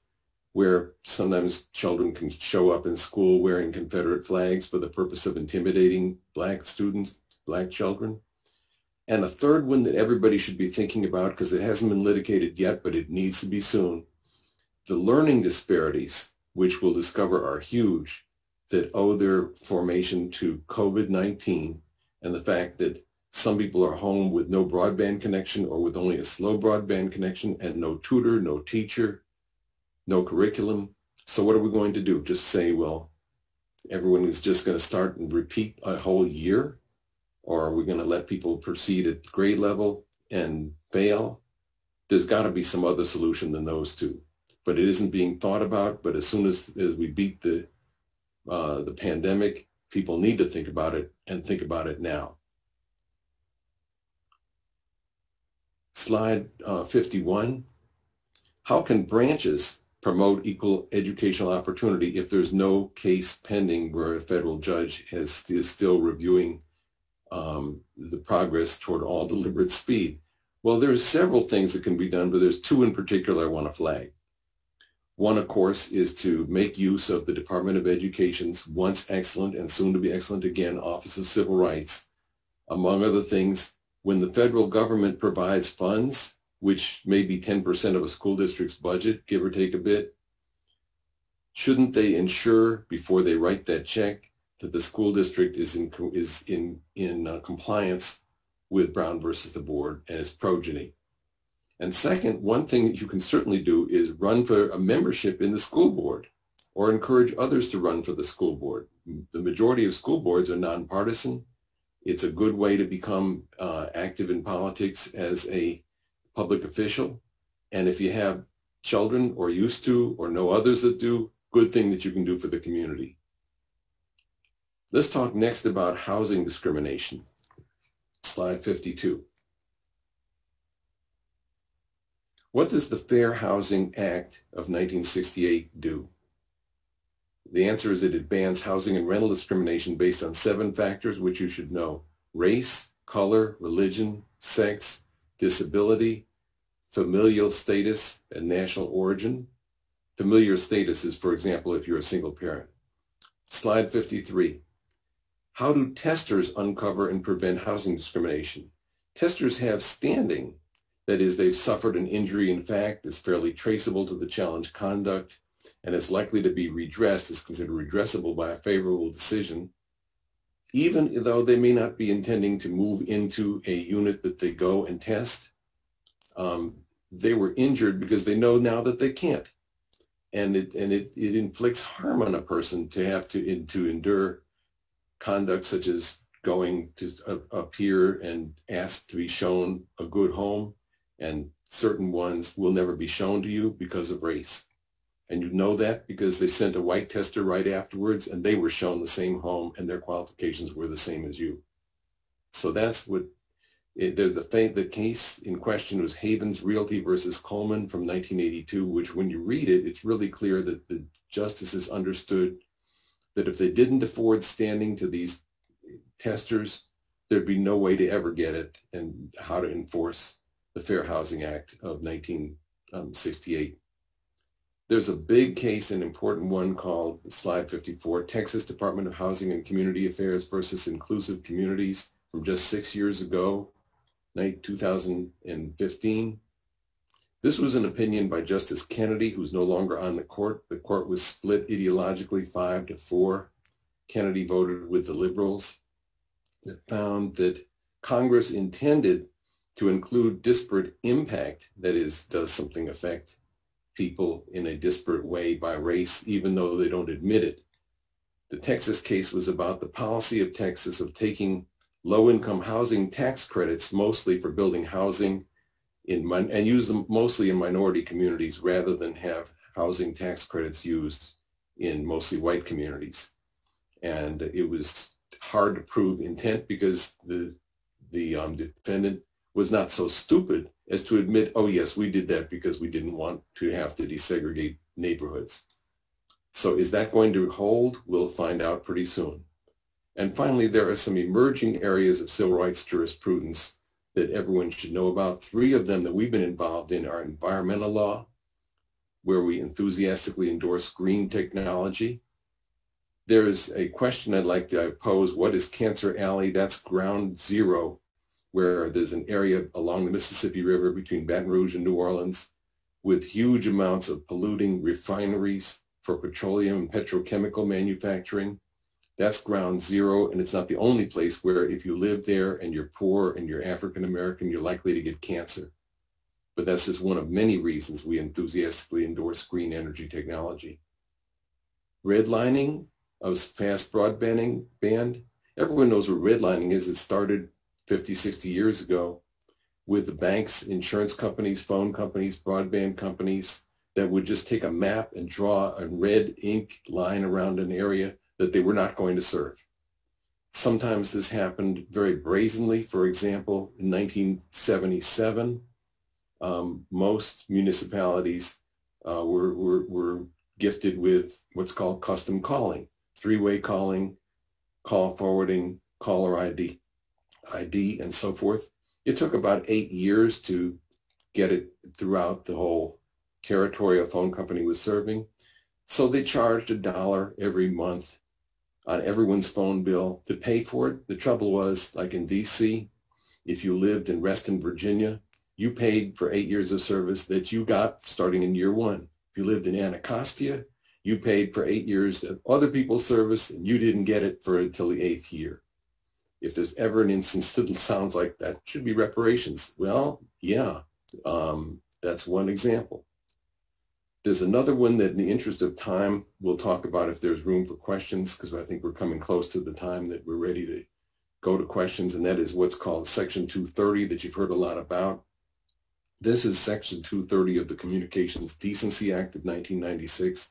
[SPEAKER 4] where sometimes children can show up in school wearing Confederate flags for the purpose of intimidating Black students, Black children. And a third one that everybody should be thinking about, because it hasn't been litigated yet, but it needs to be soon, the learning disparities, which we'll discover are huge, that owe their formation to COVID-19 and the fact that some people are home with no broadband connection or with only a slow broadband connection and no tutor, no teacher, no curriculum. So what are we going to do? Just say, well, everyone is just going to start and repeat a whole year? Or are we going to let people proceed at grade level and fail? There's got to be some other solution than those two. But it isn't being thought about. But as soon as we beat the pandemic, people need to think about it and think about it now. Slide 51. How can branches promote equal educational opportunity if there's no case pending where a federal judge is still reviewing the progress toward all deliberate speed? Well, there's several things that can be done, but there's 2 in particular I want to flag. One, of course, is to make use of the Department of Education's once excellent and soon to be excellent again Office of Civil Rights. Among other things, when the federal government provides funds, which may be 10% of a school district's budget, give or take a bit, shouldn't they ensure before they write that check that the school district is in compliance with Brown versus the board and its progeny? And second, one thing that you can certainly do is run for a membership in the school board or encourage others to run for the school board. The majority of school boards are nonpartisan. It's a good way to become active in politics as a public official. And if you have children or used to or know others that do, good thing that you can do for the community. Let's talk next about housing discrimination. Slide 52. What does the Fair Housing Act of 1968 do? The answer is that it bans housing and rental discrimination based on 7 factors which you should know: race, color, religion, sex, disability, familial status, and national origin. Familial status is, for example, if you're a single parent. Slide 53. How do testers uncover and prevent housing discrimination? Testers have standing. That is, they've suffered an injury in fact that's fairly traceable to the challenged conduct and is likely to be redressed, is considered redressable by a favorable decision, even though they may not be intending to move into a unit that they go and test. They were injured because they know now that they can't. And it inflicts harm on a person to have to endure conduct such as going to appear and ask to be shown a good home, and certain ones will never be shown to you because of race. And you know that because they sent a white tester right afterwards and they were shown the same home and their qualifications were the same as you. So that's what, the case in question was Havens Realty versus Coleman from 1982, which when you read it, it's really clear that the justices understood that if they didn't afford standing to these testers, there'd be no way to ever get it, and how to enforce the Fair Housing Act of 1968. There's a big case, an important one, called Slide 54, Texas Department of Housing and Community Affairs versus Inclusive Communities from just 6 years ago, 2015. This was an opinion by Justice Kennedy, who's no longer on the court. The court was split ideologically 5-4. Kennedy voted with the liberals. It found that Congress intended to include disparate impact, that is, does something affect people in a disparate way by race, even though they don't admit it. The Texas case was about the policy of Texas of taking low-income housing tax credits, mostly for building housing, and use them mostly in minority communities rather than have housing tax credits used in mostly white communities. And it was hard to prove intent because the defendant was not so stupid as to admit, oh yes, we did that because we didn't want to have to desegregate neighborhoods. So is that going to hold? We'll find out pretty soon. And finally, there are some emerging areas of civil rights jurisprudence that everyone should know about. 3 of them that we've been involved in are environmental law, where we enthusiastically endorse green technology. There's a question I'd like to pose. What is Cancer Alley? That's ground zero, where there's an area along the Mississippi River between Baton Rouge and New Orleans with huge amounts of polluting refineries for petroleum and petrochemical manufacturing. That's ground zero, and it's not the only place where if you live there and you're poor and you're African American, you're likely to get cancer. But that's just one of many reasons we enthusiastically endorse green energy technology. Redlining of fast broadband. Everyone knows what redlining is. It started 50, 60 years ago with the banks, insurance companies, phone companies, broadband companies that would just take a map and draw a red ink line around an area that they were not going to serve. Sometimes this happened very brazenly. For example, in 1977, most municipalities were gifted with what's called custom calling, 3-way calling, call forwarding, caller ID, and so forth. It took about 8 years to get it throughout the whole territory a phone company was serving. So they charged $1 every month on everyone's phone bill to pay for it. The trouble was, like in DC, if you lived in Reston, Virginia, you paid for 8 years of service that you got starting in year 1. If you lived in Anacostia, you paid for 8 years of other people's service and you didn't get it until the 8th year. If there's ever an instance that sounds like that should be reparations, well, yeah, that's one example. There's another one that in the interest of time, we'll talk about if there's room for questions, because I think we're coming close to the time that we're ready to go to questions, and that is what's called Section 230 that you've heard a lot about. This is Section 230 of the Communications Decency Act of 1996,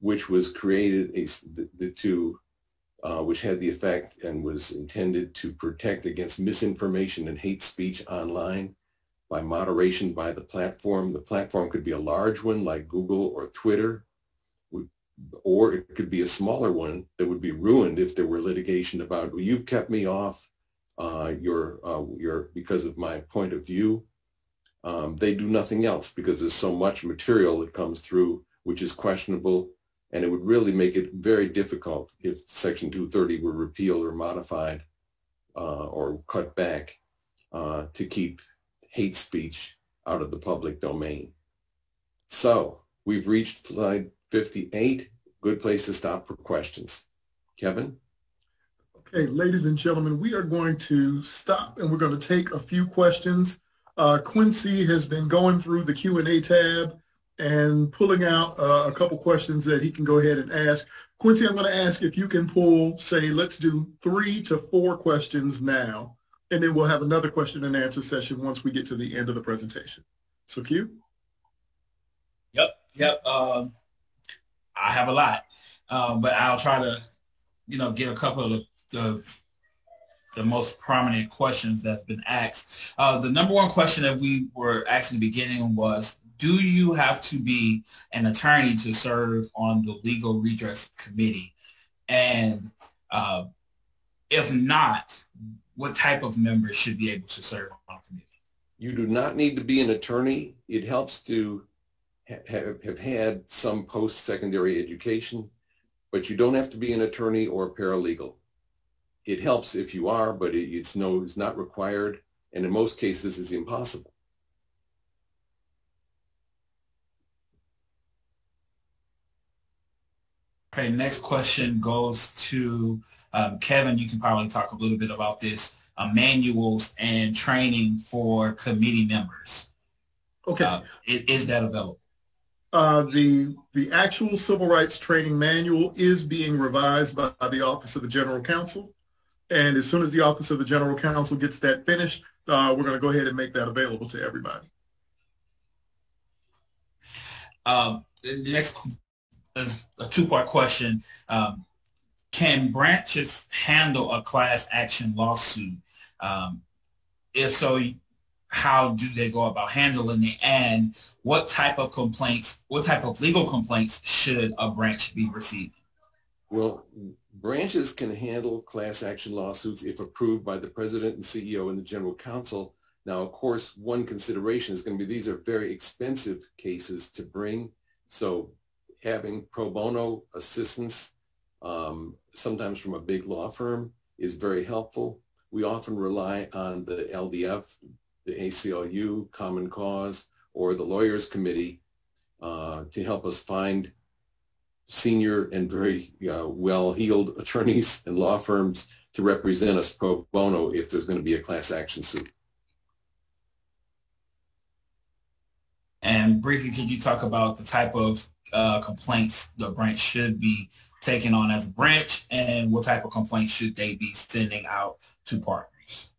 [SPEAKER 4] which was created which had the effect and was intended to protect against misinformation and hate speech online. by moderation by the platform. The platform could be a large one like Google or Twitter, or it could be a smaller one that would be ruined if there were litigation about, well, you've kept me off because of my point of view. They do nothing else because there's so much material that comes through which is questionable, and it would really make it very difficult if Section 230 were repealed or modified or cut back to keep hate speech out of the public domain. So we've reached slide 58. Good place to stop for questions. Kevin?
[SPEAKER 2] Okay, ladies and gentlemen, we are going to stop and we're going to take a few questions. Quincy has been going through the Q&A tab and pulling out a couple questions that he can go ahead and ask. Quincy, I'm going to ask if you can pull, say, let's do 3 to 4 questions now, and then we'll have another question and answer session once we get to the end of the presentation. So Q?
[SPEAKER 1] Yep. I have a lot, but I'll try to, get a couple of the most prominent questions that have been asked. The number one question that we were asking in the beginning was, do you have to be an attorney to serve on the Legal Redress Committee? And if not, what type of members should be able to serve on the committee?
[SPEAKER 4] You do not need to be an attorney. It helps to have had some post-secondary education, but you don't have to be an attorney or a paralegal. It helps if you are, but it's not required, and in most cases it's impossible.
[SPEAKER 1] Okay, next question goes to Kevin. You can probably talk a little bit about this, manuals and training for committee members.
[SPEAKER 2] Okay.
[SPEAKER 1] Is that available?
[SPEAKER 2] The actual civil rights training manual is being revised by the Office of the General Counsel. And as soon as the Office of the General Counsel gets that finished, we're going to go ahead and make that available to everybody.
[SPEAKER 1] The next is a 2-part question. Can branches handle a class action lawsuit? If so, how do they go about handling it? And what type of legal complaints should a branch be receiving?
[SPEAKER 4] Well, branches can handle class action lawsuits if approved by the president and CEO and the general counsel. Now, of course, one consideration is going to be these are very expensive cases to bring. So having pro bono assistance, sometimes from a big law firm, is very helpful. We often rely on the LDF, the ACLU, Common Cause, or the Lawyers Committee to help us find senior and very well-heeled attorneys and law firms to represent us pro bono if there's going to be a class action suit.
[SPEAKER 1] And briefly, could you talk about the type of complaints the branch should be taking on as a branch, and what type of complaints should they be sending out to partners?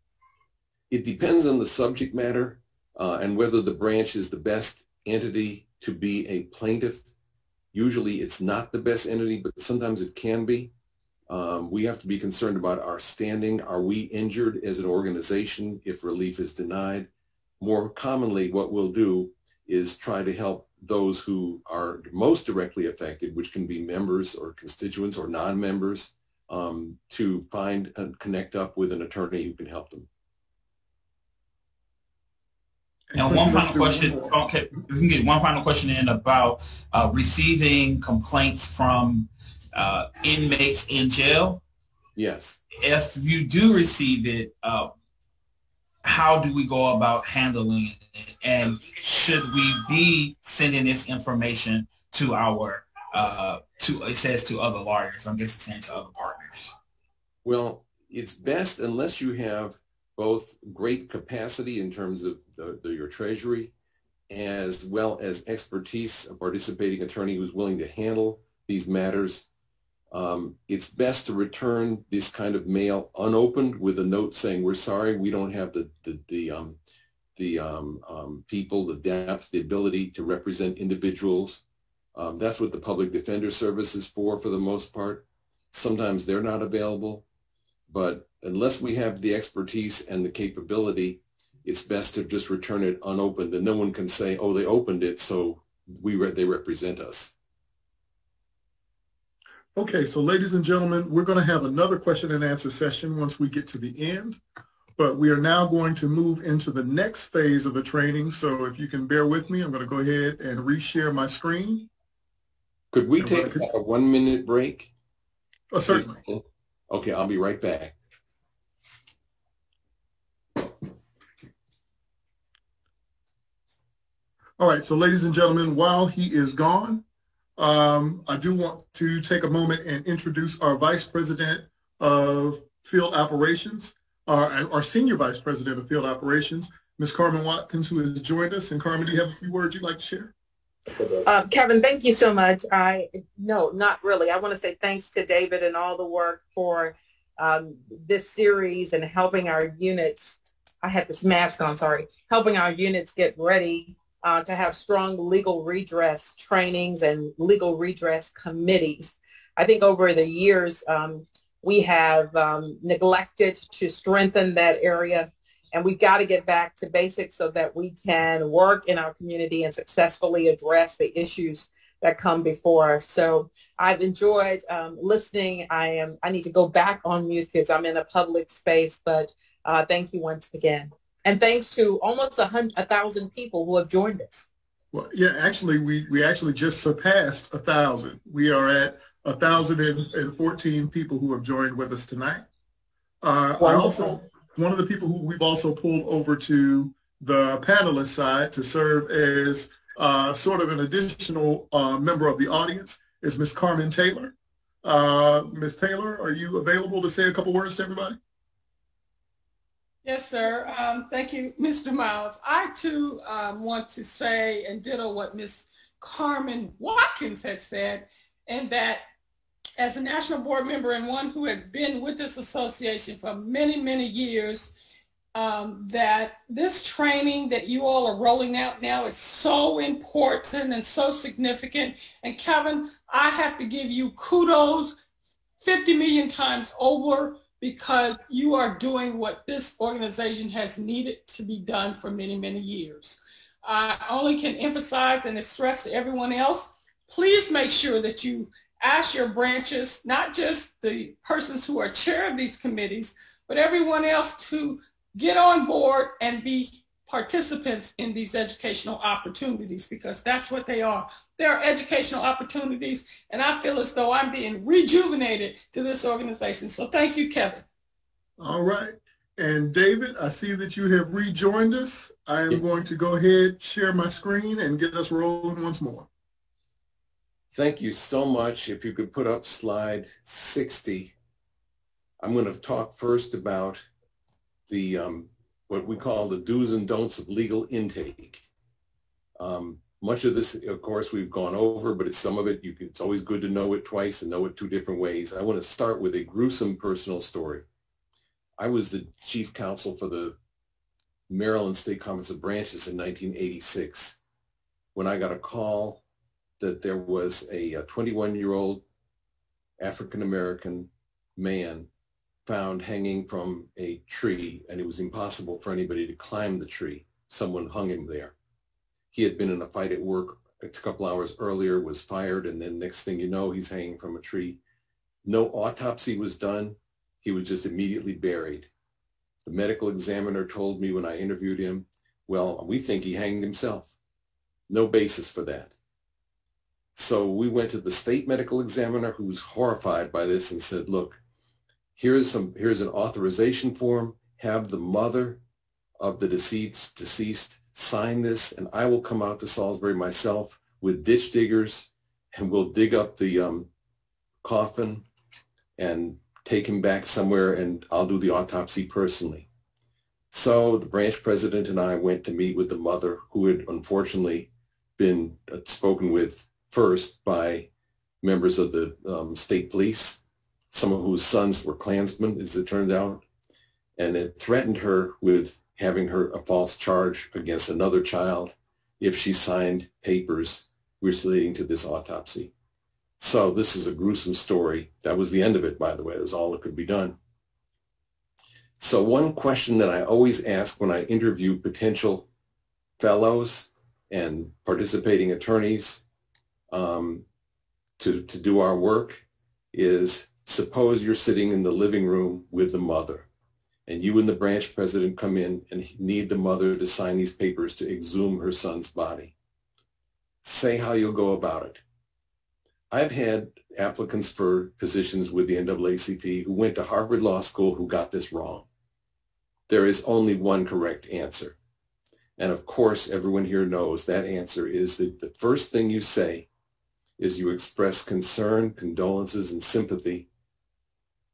[SPEAKER 4] It depends on the subject matter and whether the branch is the best entity to be a plaintiff. Usually it's not the best entity, but sometimes it can be. We have to be concerned about our standing. Are we injured as an organization if relief is denied? More commonly, what we'll do is try to help those who are most directly affected, which can be members or constituents or non-members, to find and connect up with an attorney who can help them.
[SPEAKER 1] Now, one final question. Okay, we can get one final question in about receiving complaints from inmates in jail.
[SPEAKER 4] Yes.
[SPEAKER 1] If you do receive it, how do we go about handling it? And should we be sending this information to our, it says to other lawyers, I guess it's saying to other partners?
[SPEAKER 4] Well, it's best unless you have both great capacity in terms of your treasury, as well as expertise, a participating attorney who's willing to handle these matters. It's best to return this kind of mail unopened with a note saying, we're sorry, we don't have the people, the depth, the ability to represent individuals. That's what the Public Defender Service is for the most part. Sometimes they're not available, but unless we have the expertise and the capability, it's best to just return it unopened, and no one can say, oh, they opened it, so they represent us.
[SPEAKER 2] Okay, so ladies and gentlemen, we're going to have another question and answer session once we get to the end, but we are now going to move into the next phase of the training. So if you can bear with me, I'm going to go ahead and reshare my screen.
[SPEAKER 4] Could we take a 1 minute break?
[SPEAKER 2] Oh, certainly.
[SPEAKER 4] Okay, I'll be right back.
[SPEAKER 2] All right, so ladies and gentlemen, while he is gone, I do want to take a moment and introduce our Vice President of Field Operations, our Senior Vice President of Field Operations, Ms. Carmen Watkins, who has joined us. And Carmen, do you have a few words you'd like to share?
[SPEAKER 5] Kevin, thank you so much. No, not really. I want to say thanks to David and all the work for this series and helping our units. I had this mask on, sorry. Helping our units get ready to have strong legal redress trainings and legal redress committees. I think over the years, we have neglected to strengthen that area, and we've got to get back to basics so that we can work in our community and successfully address the issues that come before us. So I've enjoyed listening. I need to go back on mute because I'm in a public space, but thank you once again. And thanks to almost 1,000 people who have joined us.
[SPEAKER 2] Well, yeah, actually, we actually just surpassed 1,000. We are at 1,014 people who have joined with us tonight. One of the people who we've also pulled over to the panelist side to serve as sort of an additional member of the audience is Ms. Carmen Taylor. Ms. Taylor, are you available to say a couple words to everybody?
[SPEAKER 6] Yes, sir. Thank you, Mr. Miles. I, too, want to say and ditto what Ms. Carmen Watkins has said, and that as a national board member and one who has been with this association for many, many years, that this training that you all are rolling out now is so important and so significant. And Kevin, I have to give you kudos 50 million times over, because you are doing what this organization has needed to be done for many, many years. I only can emphasize and stress to everyone else, please make sure that you ask your branches, not just the persons who are chair of these committees, but everyone else to get on board and be participants in these educational opportunities, because that's what they are. They are educational opportunities, and I feel as though I'm being rejuvenated to this organization. So thank you, Kevin.
[SPEAKER 2] All right. And David, I see that you have rejoined us. I am going to go ahead, share my screen, and get us rolling once more.
[SPEAKER 4] Thank you so much. If you could put up slide 60. I'm going to talk first about the what we call the do's and don'ts of legal intake. Much of this, of course, we've gone over, but some of it, it's always good to know it twice and know it two different ways. I want to start with a gruesome personal story. I was the chief counsel for the Maryland State Conference of Branches in 1986 when I got a call that there was a 21-year-old African-American man found hanging from a tree, and it was impossible for anybody to climb the tree. Someone hung him there. He had been in a fight at work a couple hours earlier, was fired, and then next thing you know, he's hanging from a tree. No autopsy was done. He was just immediately buried. The medical examiner told me when I interviewed him, well, we think he hanged himself. No basis for that. So we went to the state medical examiner, who was horrified by this, and said, look, here's an authorization form. Have the mother of the deceased sign this, and I will come out to Salisbury myself with ditch diggers, and we'll dig up the coffin and take him back somewhere, and I'll do the autopsy personally. So the branch president and I went to meet with the mother, who had unfortunately been spoken with first by members of the state police, some of whose sons were Klansmen, as it turned out, and it threatened her with having her a false charge against another child if she signed papers relating to this autopsy. So this is a gruesome story. That was the end of it, by the way. That was all that could be done. So one question that I always ask when I interview potential fellows and participating attorneys to do our work is, suppose you're sitting in the living room with the mother, and you and the branch president come in and need the mother to sign these papers to exhume her son's body. Say how you'll go about it. I've had applicants for positions with the NAACP who went to Harvard Law School who got this wrong. There is only one correct answer. And of course, everyone here knows that answer is that the first thing you say is you express concern, condolences, and sympathy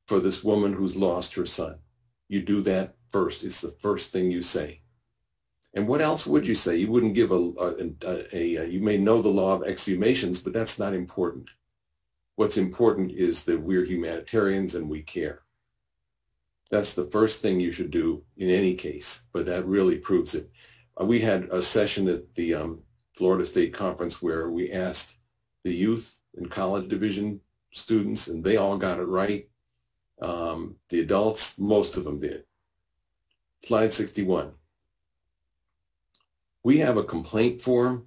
[SPEAKER 4] for this woman who's lost her son. You do that first. It's the first thing you say. And what else would you say? You wouldn't give you may know the law of exhumations, but that's not important. What's important is that we're humanitarians and we care. That's the first thing you should do in any case, but that really proves it. We had a session at the Florida State Conference where we asked the youth and college division students, and they all got it right. The adults, most of them did. Slide 61. We have a complaint form.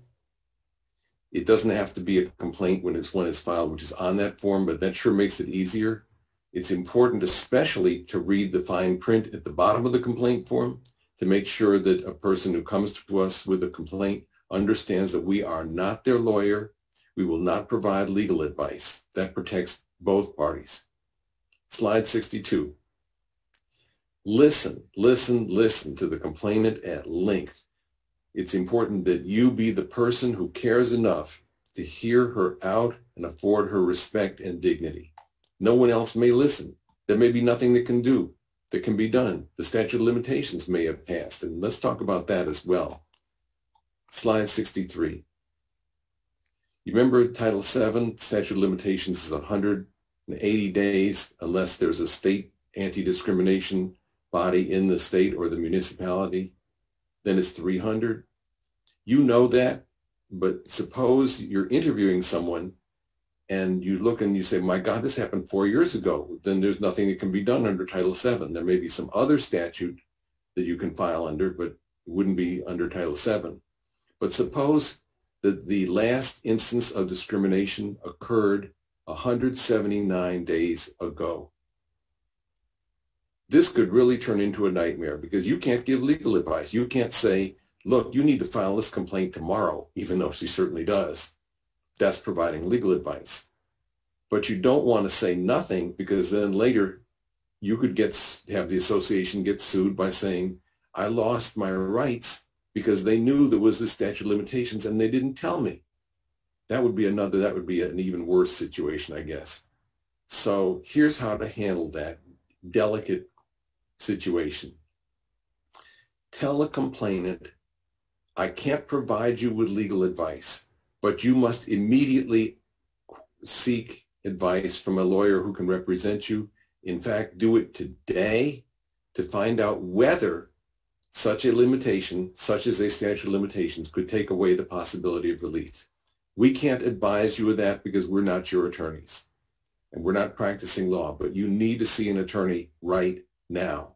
[SPEAKER 4] It doesn't have to be a complaint when it's filed, which is on that form, but that sure makes it easier. It's important especially to read the fine print at the bottom of the complaint form to make sure that a person who comes to us with a complaint understands that we are not their lawyer. We will not provide legal advice. That protects both parties. Slide 62. Listen to the complainant at length. It's important that you be the person who cares enough to hear her out and afford her respect and dignity. No one else may listen. There may be nothing that can be done. The statute of limitations may have passed, and let's talk about that as well. Slide 63. You remember Title VII, statute of limitations is 180 days unless there's a state anti-discrimination body in the state or the municipality. Then it's 300. You know that, but suppose you're interviewing someone and you look and you say, my God, this happened 4 years ago. Then there's nothing that can be done under Title VII. There may be some other statute that you can file under, but it wouldn't be under Title VII. But suppose that the last instance of discrimination occurred 179 days ago. This could really turn into a nightmare because you can't give legal advice. You can't say, look, you need to file this complaint tomorrow, even though she certainly does. That's providing legal advice. But you don't want to say nothing because then later you could have the association get sued by saying, I lost my rights because they knew there was this statute of limitations and they didn't tell me. That would be an even worse situation, I guess. So here's how to handle that delicate situation. Tell a complainant, I can't provide you with legal advice, but you must immediately seek advice from a lawyer who can represent you. In fact, do it today to find out whether such a limitation, such as a statute of limitations, could take away the possibility of relief. We can't advise you of that because we're not your attorneys and we're not practicing law, but you need to see an attorney right now.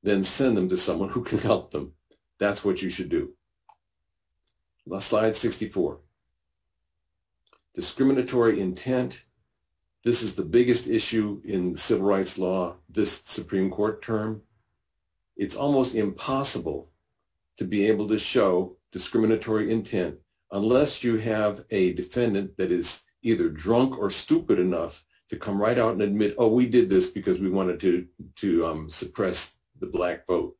[SPEAKER 4] Then send them to someone who can help them. That's what you should do. Slide 64. Discriminatory intent. This is the biggest issue in civil rights law this Supreme Court term. It's almost impossible to be able to show discriminatory intent unless you have a defendant that is either drunk or stupid enough to come right out and admit, oh, we did this because we wanted to suppress the black vote.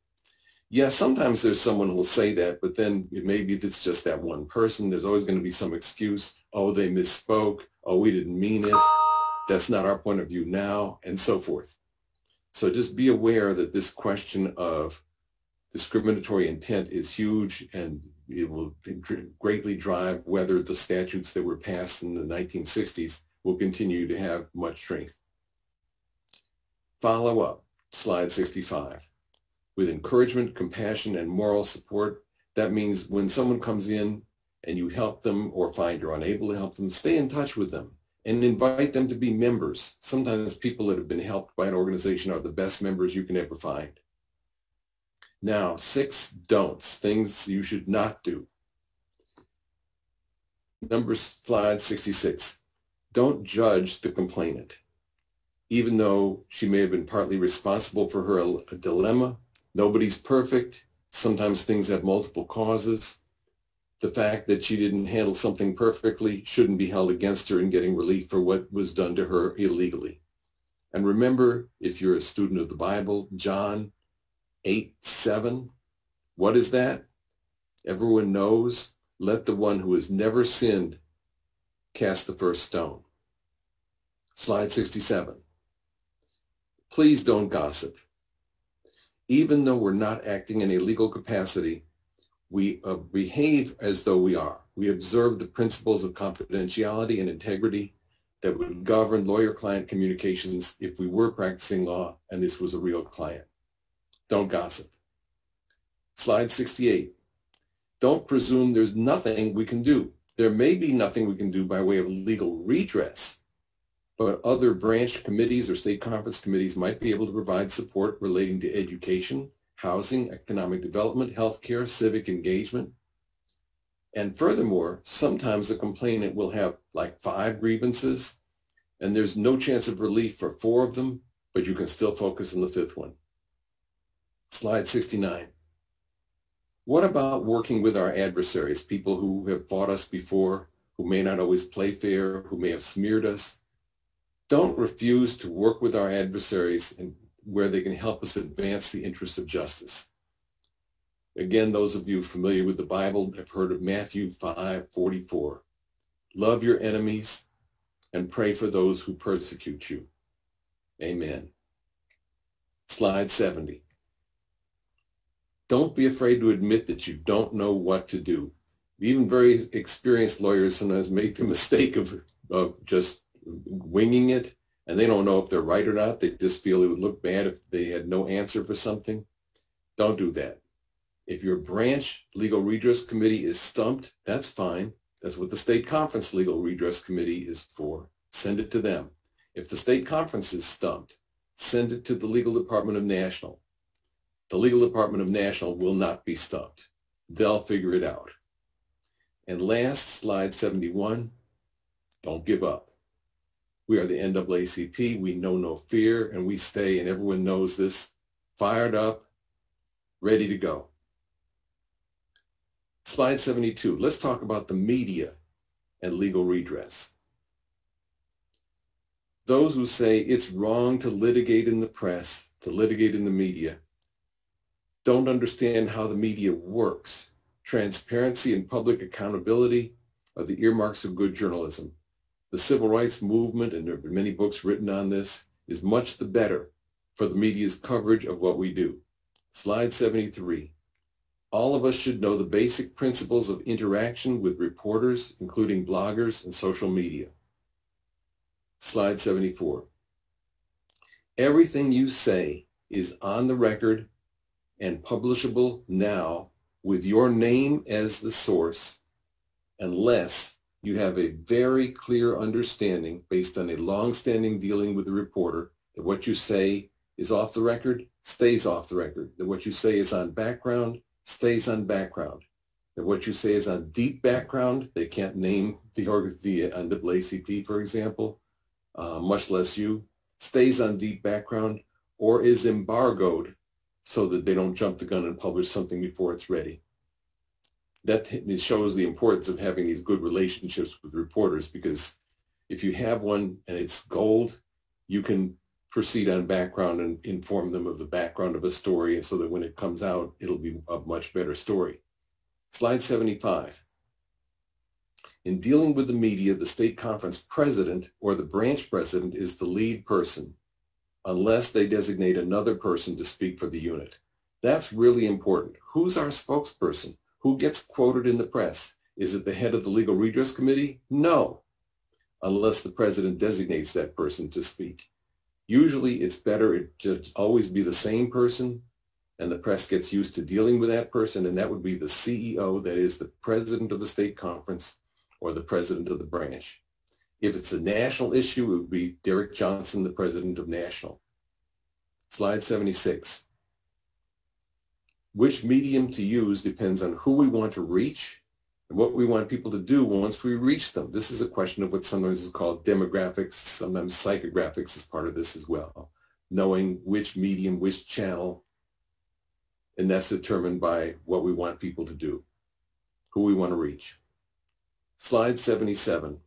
[SPEAKER 4] Yeah, sometimes there's someone who will say that, but then maybe it's just that one person. There's always going to be some excuse. Oh, they misspoke. Oh, we didn't mean it. That's not our point of view now, and so forth. So just be aware that this question of discriminatory intent is huge, and it will greatly drive whether the statutes that were passed in the 1960s will continue to have much strength. Follow up, slide 65. With encouragement, compassion, and moral support, that means when someone comes in and you help them or find you're unable to help them, stay in touch with them and invite them to be members. Sometimes people that have been helped by an organization are the best members you can ever find. Now, 6 don'ts, things you should not do. Slide 66. Don't judge the complainant. Even though she may have been partly responsible for her dilemma, nobody's perfect. Sometimes things have multiple causes. The fact that she didn't handle something perfectly shouldn't be held against her in getting relief for what was done to her illegally. And remember, if you're a student of the Bible, John 8:7, what is that? Everyone knows, let the one who has never sinned cast the first stone. Slide 67. Please don't gossip. Even though we're not acting in a legal capacity, we behave as though we are. We observe the principles of confidentiality and integrity that would govern lawyer-client communications if we were practicing law and this was a real client. Don't gossip. Slide 68. Don't presume there's nothing we can do. There may be nothing we can do by way of legal redress, but other branch committees or state conference committees might be able to provide support relating to education, housing, economic development, healthcare, civic engagement. And furthermore, sometimes a complainant will have like 5 grievances, and there's no chance of relief for 4 of them, but you can still focus on the 5th one. Slide 69. What about working with our adversaries, people who have fought us before, who may not always play fair, who may have smeared us? Don't refuse to work with our adversaries and where they can help us advance the interests of justice. Again, those of you familiar with the Bible have heard of Matthew 5:44. Love your enemies and pray for those who persecute you. Amen. Slide 70. Don't be afraid to admit that you don't know what to do. Even very experienced lawyers sometimes make the mistake of just winging it, and they don't know if they're right or not. They just feel it would look bad if they had no answer for something. Don't do that. If your branch legal redress committee is stumped, that's fine. That's what the state conference legal redress committee is for. Send it to them. If the state conference is stumped, send it to the legal department of national. The legal department of national will not be stumped. They'll figure it out. And last, slide 71, don't give up. We are the NAACP. We know no fear, and we stay, and everyone knows this, fired up, ready to go. Slide 72. Let's talk about the media and legal redress. Those who say it's wrong to litigate in the press, to litigate in the media, don't understand how the media works. Transparency and public accountability are the earmarks of good journalism. The civil rights movement, and there have been many books written on this, is much the better for the media's coverage of what we do. Slide 73. All of us should know the basic principles of interaction with reporters, including bloggers and social media. Slide 74. Everything you say is on the record and publishable now with your name as the source, unless you have a very clear understanding based on a long-standing dealing with the reporter that what you say is off the record, stays off the record, that what you say is on background, stays on background, that what you say is on deep background, they can't name the NAACP, for example, much less you, stays on deep background, or is embargoed so that they don't jump the gun and publish something before it's ready. That shows the importance of having these good relationships with reporters, because if you have one and it's gold, you can proceed on background and inform them of the background of a story, so that when it comes out, it'll be a much better story. Slide 75. In dealing with the media, the state conference president or the branch president is the lead person, unless they designate another person to speak for the unit. That's really important. Who's our spokesperson? Who gets quoted in the press? Is it the head of the Legal Redress Committee? No, unless the president designates that person to speak. Usually it's better it to always be the same person, and the press gets used to dealing with that person, and that would be the CEO, that is the president of the state conference or the president of the branch. If it's a national issue, it would be Derek Johnson, the president of national. Slide 76. Which medium to use depends on who we want to reach and what we want people to do once we reach them. This is a question of what sometimes is called demographics, sometimes psychographics is part of this as well. Knowing which medium, which channel, and that's determined by what we want people to do, who we want to reach. Slide 77.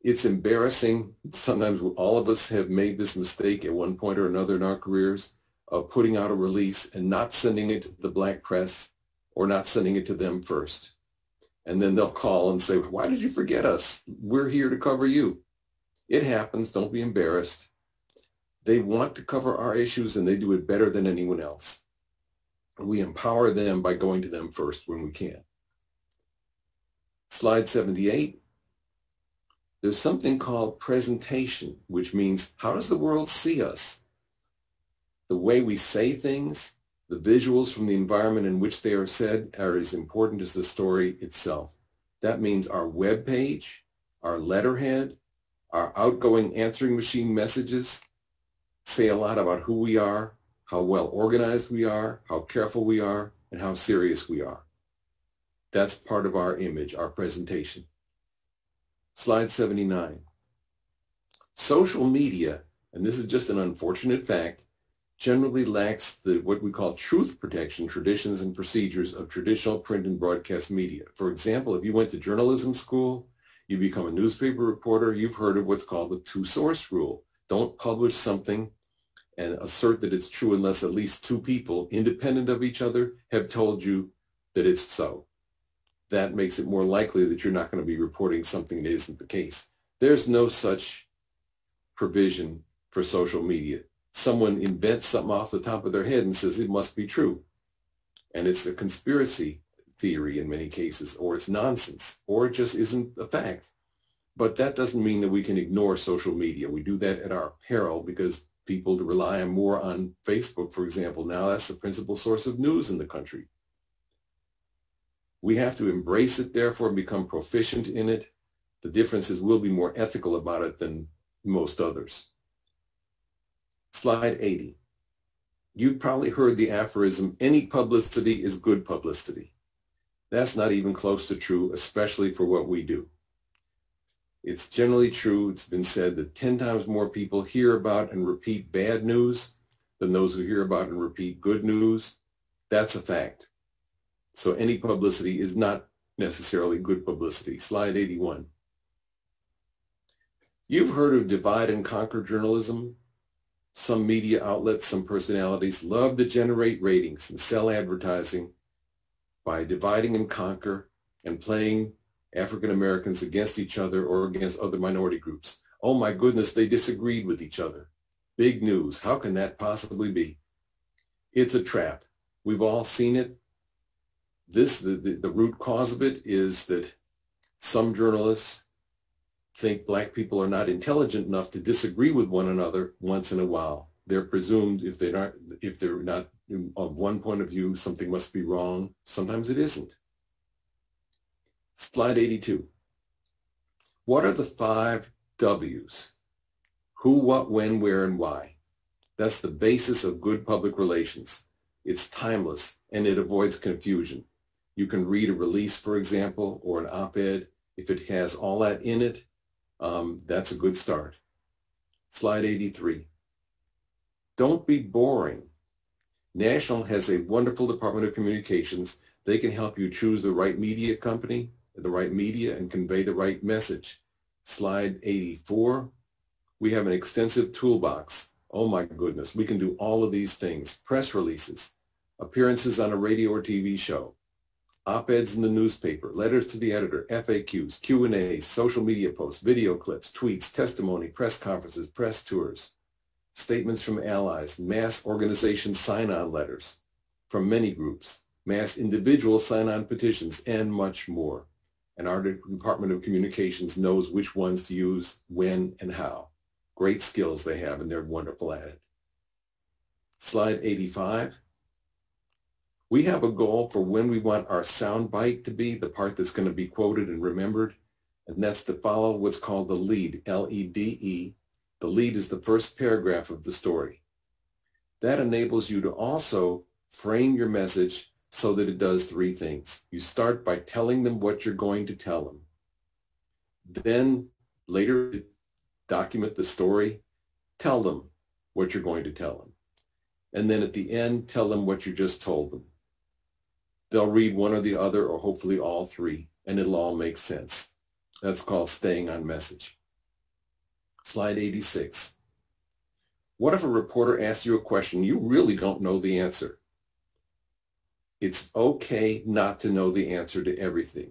[SPEAKER 4] It's embarrassing. Sometimes all of us have made this mistake at one point or another in our careers of putting out a release and not sending it to the black press or not sending it to them first. And then they'll call and say, why did you forget us? We're here to cover you. It happens. Don't be embarrassed. They want to cover our issues and they do it better than anyone else. We empower them by going to them first when we can. Slide 78. There's something called presentation, which means how does the world see us? The way we say things, the visuals from the environment in which they are said are as important as the story itself. That means our web page, our letterhead, our outgoing answering machine messages say a lot about who we are, how well organized we are, how careful we are, and how serious we are. That's part of our image, our presentation. Slide 79. Social media, and this is just an unfortunate fact, generally lacks what we call truth protection traditions and procedures of traditional print and broadcast media. For example, if you went to journalism school, you become a newspaper reporter, you've heard of what's called the two-source rule. Don't publish something and assert that it's true unless at least two people, independent of each other, have told you that it's so. That makes it more likely that you're not going to be reporting something that isn't the case. There's no such provision for social media. Someone invents something off the top of their head and says it must be true. And it's a conspiracy theory in many cases, or it's nonsense, or it just isn't a fact. But that doesn't mean that we can ignore social media. We do that at our peril because people rely more on Facebook, for example. Now that's the principal source of news in the country. We have to embrace it, therefore, become proficient in it. The difference is we'll be more ethical about it than most others. Slide 80. You've probably heard the aphorism, any publicity is good publicity. That's not even close to true, especially for what we do. It's generally true, it's been said that 10 times more people hear about and repeat bad news than those who hear about and repeat good news. That's a fact. So any publicity is not necessarily good publicity. Slide 81. You've heard of divide and conquer journalism. Some media outlets, some personalities love to generate ratings and sell advertising by dividing and conquer and playing African Americans against each other or against other minority groups. Oh my goodness, they disagreed with each other. Big news. How can that possibly be? It's a trap. We've all seen it. The root cause of it is that some journalists think black people are not intelligent enough to disagree with one another once in a while. They're presumed if they're not of one point of view, something must be wrong. Sometimes it isn't. Slide 82. What are the 5 W's? Who, what, when, where, and why. That's the basis of good public relations. It's timeless and it avoids confusion. You can read a release, for example, or an op-ed. If it has all that in it, that's a good start. Slide 83. Don't be boring. National has a wonderful Department of Communications. They can help you choose the right media company, the right media, and convey the right message. Slide 84. We have an extensive toolbox. Oh my goodness, we can do all of these things. Press releases, appearances on a radio or TV show, op-eds in the newspaper, letters to the editor, FAQs, Q&As, social media posts, video clips, tweets, testimony, press conferences, press tours, statements from allies, mass organization sign-on letters from many groups, mass individual sign-on petitions, and much more. And our Department of Communications knows which ones to use, when, and how. Great skills they have, and they're wonderful at it. Slide 85. We have a goal for when we want our soundbite to be, the part that's going to be quoted and remembered, and that's to follow what's called the lead, L-E-D-E. The lead is the first paragraph of the story. That enables you to also frame your message so that it does three things. You start by telling them what you're going to tell them. Then later document the story, tell them what you're going to tell them. And then at the end, tell them what you just told them. They'll read one or the other, or hopefully all three, and it'll all make sense. That's called staying on message. Slide 86. What if a reporter asks you a question you really don't know the answer? It's okay not to know the answer to everything.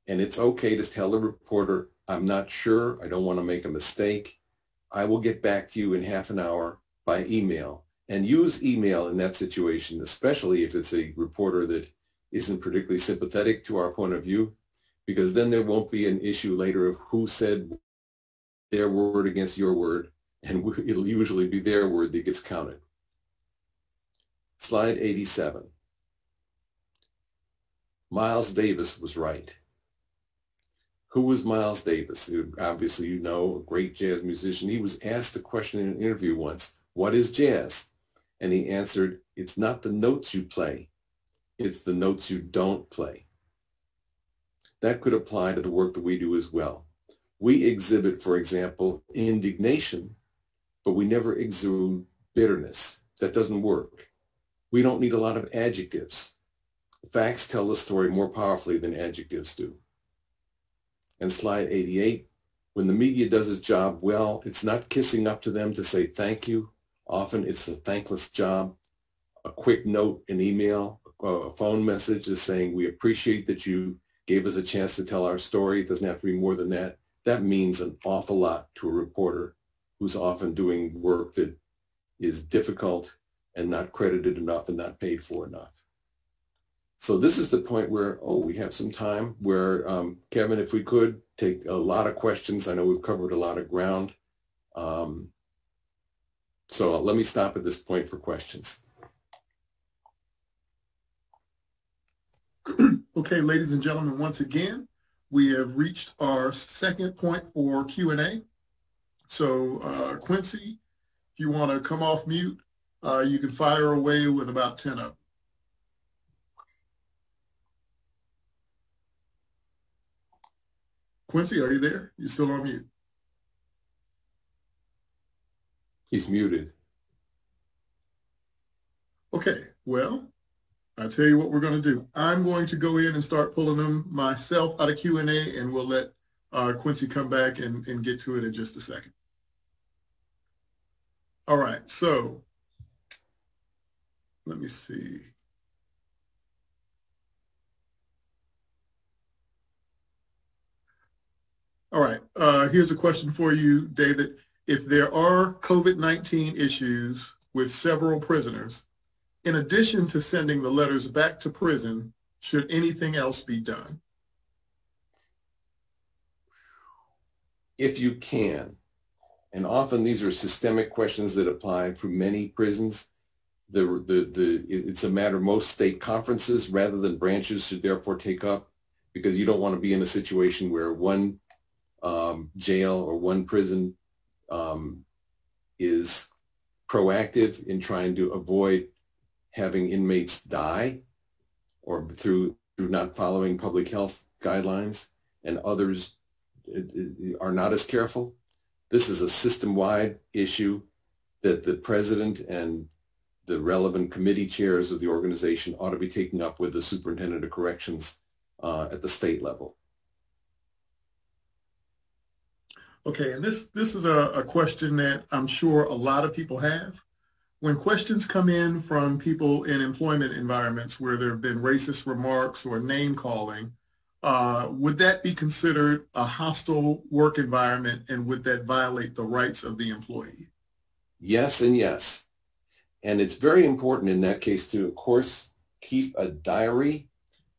[SPEAKER 4] And it's okay to tell the reporter, I'm not sure, I don't want to make a mistake. I will get back to you in half an hour by email. And use email in that situation, especially if it's a reporter that isn't particularly sympathetic to our point of view, because then there won't be an issue later of who said their word against your word, and it'll usually be their word that gets counted. Slide 87. Miles Davis was right. Who was Miles Davis? Obviously, you know, a great jazz musician. He was asked a question in an interview once, what is jazz? And he answered, it's not the notes you play, it's the notes you don't play. That could apply to the work that we do as well. We exhibit, for example, indignation, but we never exude bitterness. That doesn't work. We don't need a lot of adjectives. Facts tell the story more powerfully than adjectives do. And slide 88, when the media does its job well, it's not kissing up to them to say thank you. Often it's a thankless job. A quick note, an email, a phone message is saying, we appreciate that you gave us a chance to tell our story. It doesn't have to be more than that. That means an awful lot to a reporter who's often doing work that is difficult and not credited enough and not paid for enough. So this is the point where, we have some time where, Kevin, if we could take a lot of questions. I know we've covered a lot of ground. So let me stop at this point for questions.
[SPEAKER 2] Okay, ladies and gentlemen, once again, we have reached our second point for Q&A. So Quincy, if you want to come off mute, you can fire away with about 10 of them. Quincy, are you there? You're still on mute.
[SPEAKER 4] He's muted.
[SPEAKER 2] Okay, well, I'll tell you what we're going to do. I'm going to go in and start pulling them myself out of Q&A, and we'll let Quincy come back and get to it in just a second. All right, so let me see. All right, here's a question for you, David. If there are COVID-19 issues with several prisoners, in addition to sending the letters back to prison, should anything else be done?
[SPEAKER 4] If you can, and often these are systemic questions that apply through many prisons. It's a matter most state conferences rather than branches should therefore take up, because you don't want to be in a situation where one jail or one prison is proactive in trying to avoid having inmates die or through not following public health guidelines, and others are not as careful. This is a system-wide issue that the president and the relevant committee chairs of the organization ought to be taking up with the superintendent of corrections at the state level.
[SPEAKER 2] Okay, and this is a question that I'm sure a lot of people have. When questions come in from people in employment environments where there have been racist remarks or name calling, would that be considered a hostile work environment, and would that violate the rights of the employee?
[SPEAKER 4] Yes and yes. And it's very important in that case to, of course, keep a diary.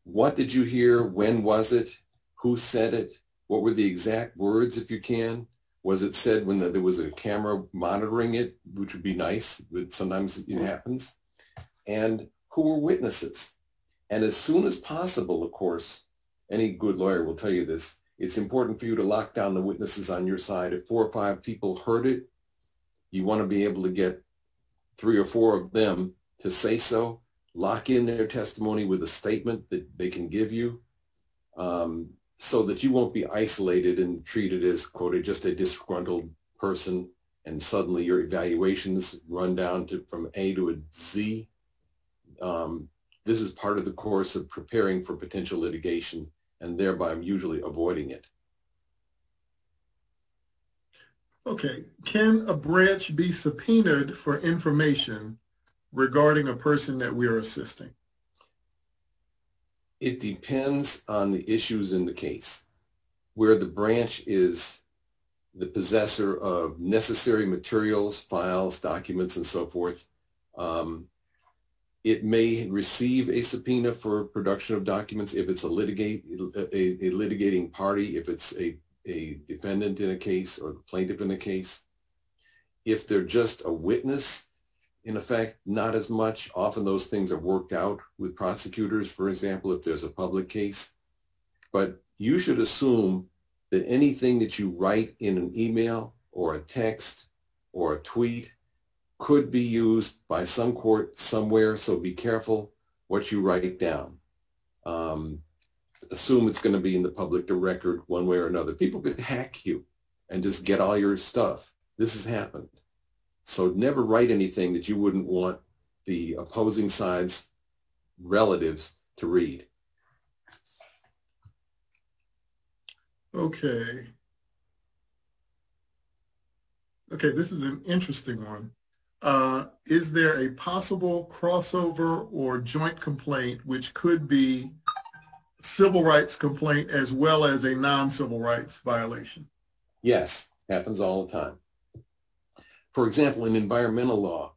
[SPEAKER 4] What did you hear? When was it? Who said it? What were the exact words, if you can? Was it said when there was a camera monitoring it, which would be nice, but sometimes it happens? And who were witnesses? And as soon as possible, of course, any good lawyer will tell you this, it's important for you to lock down the witnesses on your side. If 4 or 5 people heard it, you want to be able to get 3 or 4 of them to say so. lock in their testimony with a statement that they can give you, so that you won't be isolated and treated as, quoted, just a disgruntled person, and suddenly your evaluations run down to from A to a Z. This is part of the course of preparing for potential litigation, and thereby I'm usually avoiding it.
[SPEAKER 2] Okay. Can a branch be subpoenaed for information regarding a person that we are assisting?
[SPEAKER 4] It depends on the issues in the case. Where the branch is the possessor of necessary materials, files, documents, and so forth, it may receive a subpoena for production of documents if it's a litigating party, if it's a defendant in a case or the plaintiff in a case. If they're just a witness, in effect, not as much. Often those things are worked out with prosecutors, for example, if there's a public case. But you should assume that anything that you write in an email or a text or a tweet could be used by some court somewhere, so be careful what you write down. Assume it's going to be in the public record one way or another. People could hack you and just get all your stuff. This has happened. So never write anything that you wouldn't want the opposing side's relatives to read.
[SPEAKER 2] Okay. Okay, this is an interesting one. Is there a possible crossover or joint complaint which could be civil rights complaint as well as a non-civil rights violation?
[SPEAKER 4] Yes, happens all the time. For example, in environmental law,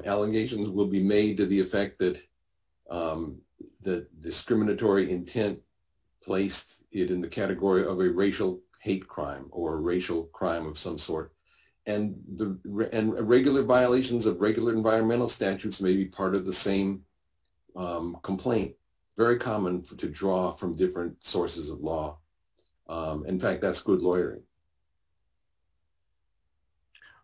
[SPEAKER 4] allegations will be made to the effect that the discriminatory intent placed it in the category of a racial hate crime or a racial crime of some sort. And regular violations of regular environmental statutes may be part of the same complaint. Very common to draw from different sources of law. In fact, that's good lawyering.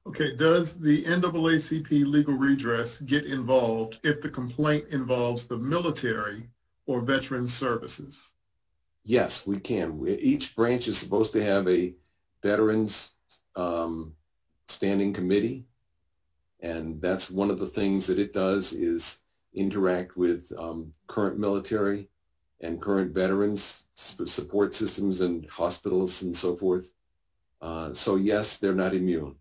[SPEAKER 2] Okay, does the NAACP legal redress get involved if the complaint involves the military or veterans services?
[SPEAKER 4] Yes, we can. Each branch is supposed to have a veterans standing committee, and that's one of the things that it does is interact with current military and current veterans support systems and hospitals and so forth. So yes, they're not immune.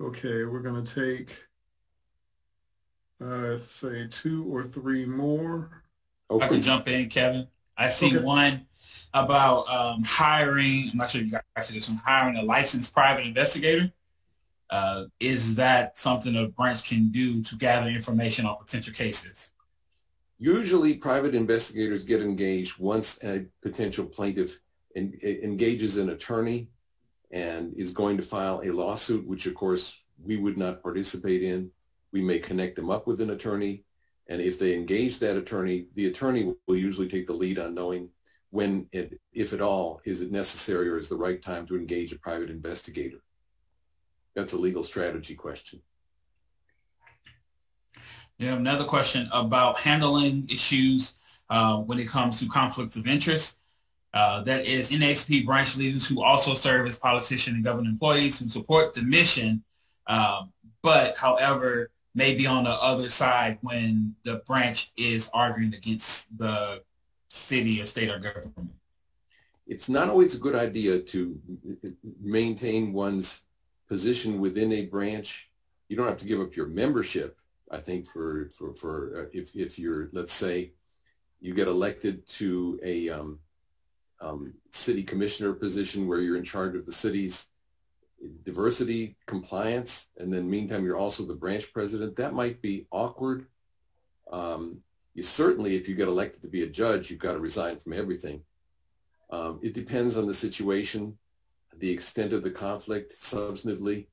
[SPEAKER 2] Okay, we're going to take, say, 2 or 3 more.
[SPEAKER 1] I can jump in, Kevin. I see one about hiring, I'm not sure if you guys see this one, hiring a licensed private investigator. Is that something a branch can do to gather information on potential cases?
[SPEAKER 4] Usually private investigators get engaged once a potential plaintiff engages an attorney and is going to file a lawsuit, which of course we would not participate in. We may connect them up with an attorney, and if they engage that attorney, the attorney will usually take the lead on knowing when, if at all, is it necessary or is the right time to engage a private investigator. That's a legal strategy question.
[SPEAKER 1] Yeah, another question about handling issues when it comes to conflicts of interest. That is NAACP branch leaders who also serve as politician and government employees who support the mission, but however, may be on the other side when the branch is arguing against the city or state or government.
[SPEAKER 4] It's not always a good idea to maintain one's position within a branch. You don't have to give up your membership, I think, for if you're, let's say, you get elected to a city commissioner position where you're in charge of the city's diversity compliance, and then meantime you're also the branch president. That might be awkward. You certainly, if you get elected to be a judge, you've got to resign from everything. It depends on the situation, the extent of the conflict substantively,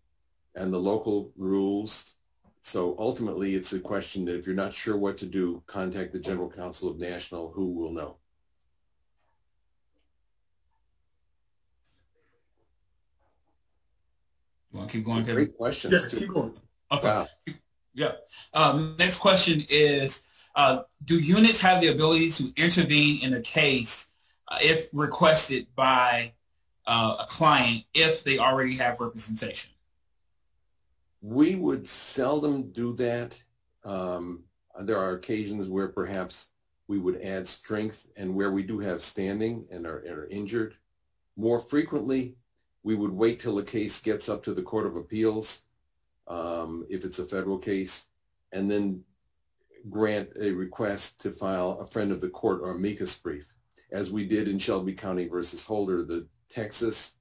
[SPEAKER 4] and the local rules. So ultimately, it's a question that if you're not sure what to do, contact the General Counsel of National, who will know.
[SPEAKER 1] You want to keep going, Kevin?
[SPEAKER 4] Great questions.
[SPEAKER 2] Yes, keep going.
[SPEAKER 1] Okay.
[SPEAKER 4] Wow.
[SPEAKER 1] Yep. Next question is, do units have the ability to intervene in a case if requested by a client if they already have representation?
[SPEAKER 4] We would seldom do that. There are occasions where perhaps we would add strength and where we do have standing and are injured. More frequently, we would wait till a case gets up to the Court of Appeals, if it's a federal case, and then grant a request to file a friend of the court or amicus brief, as we did in Shelby County versus Holder. The Texas,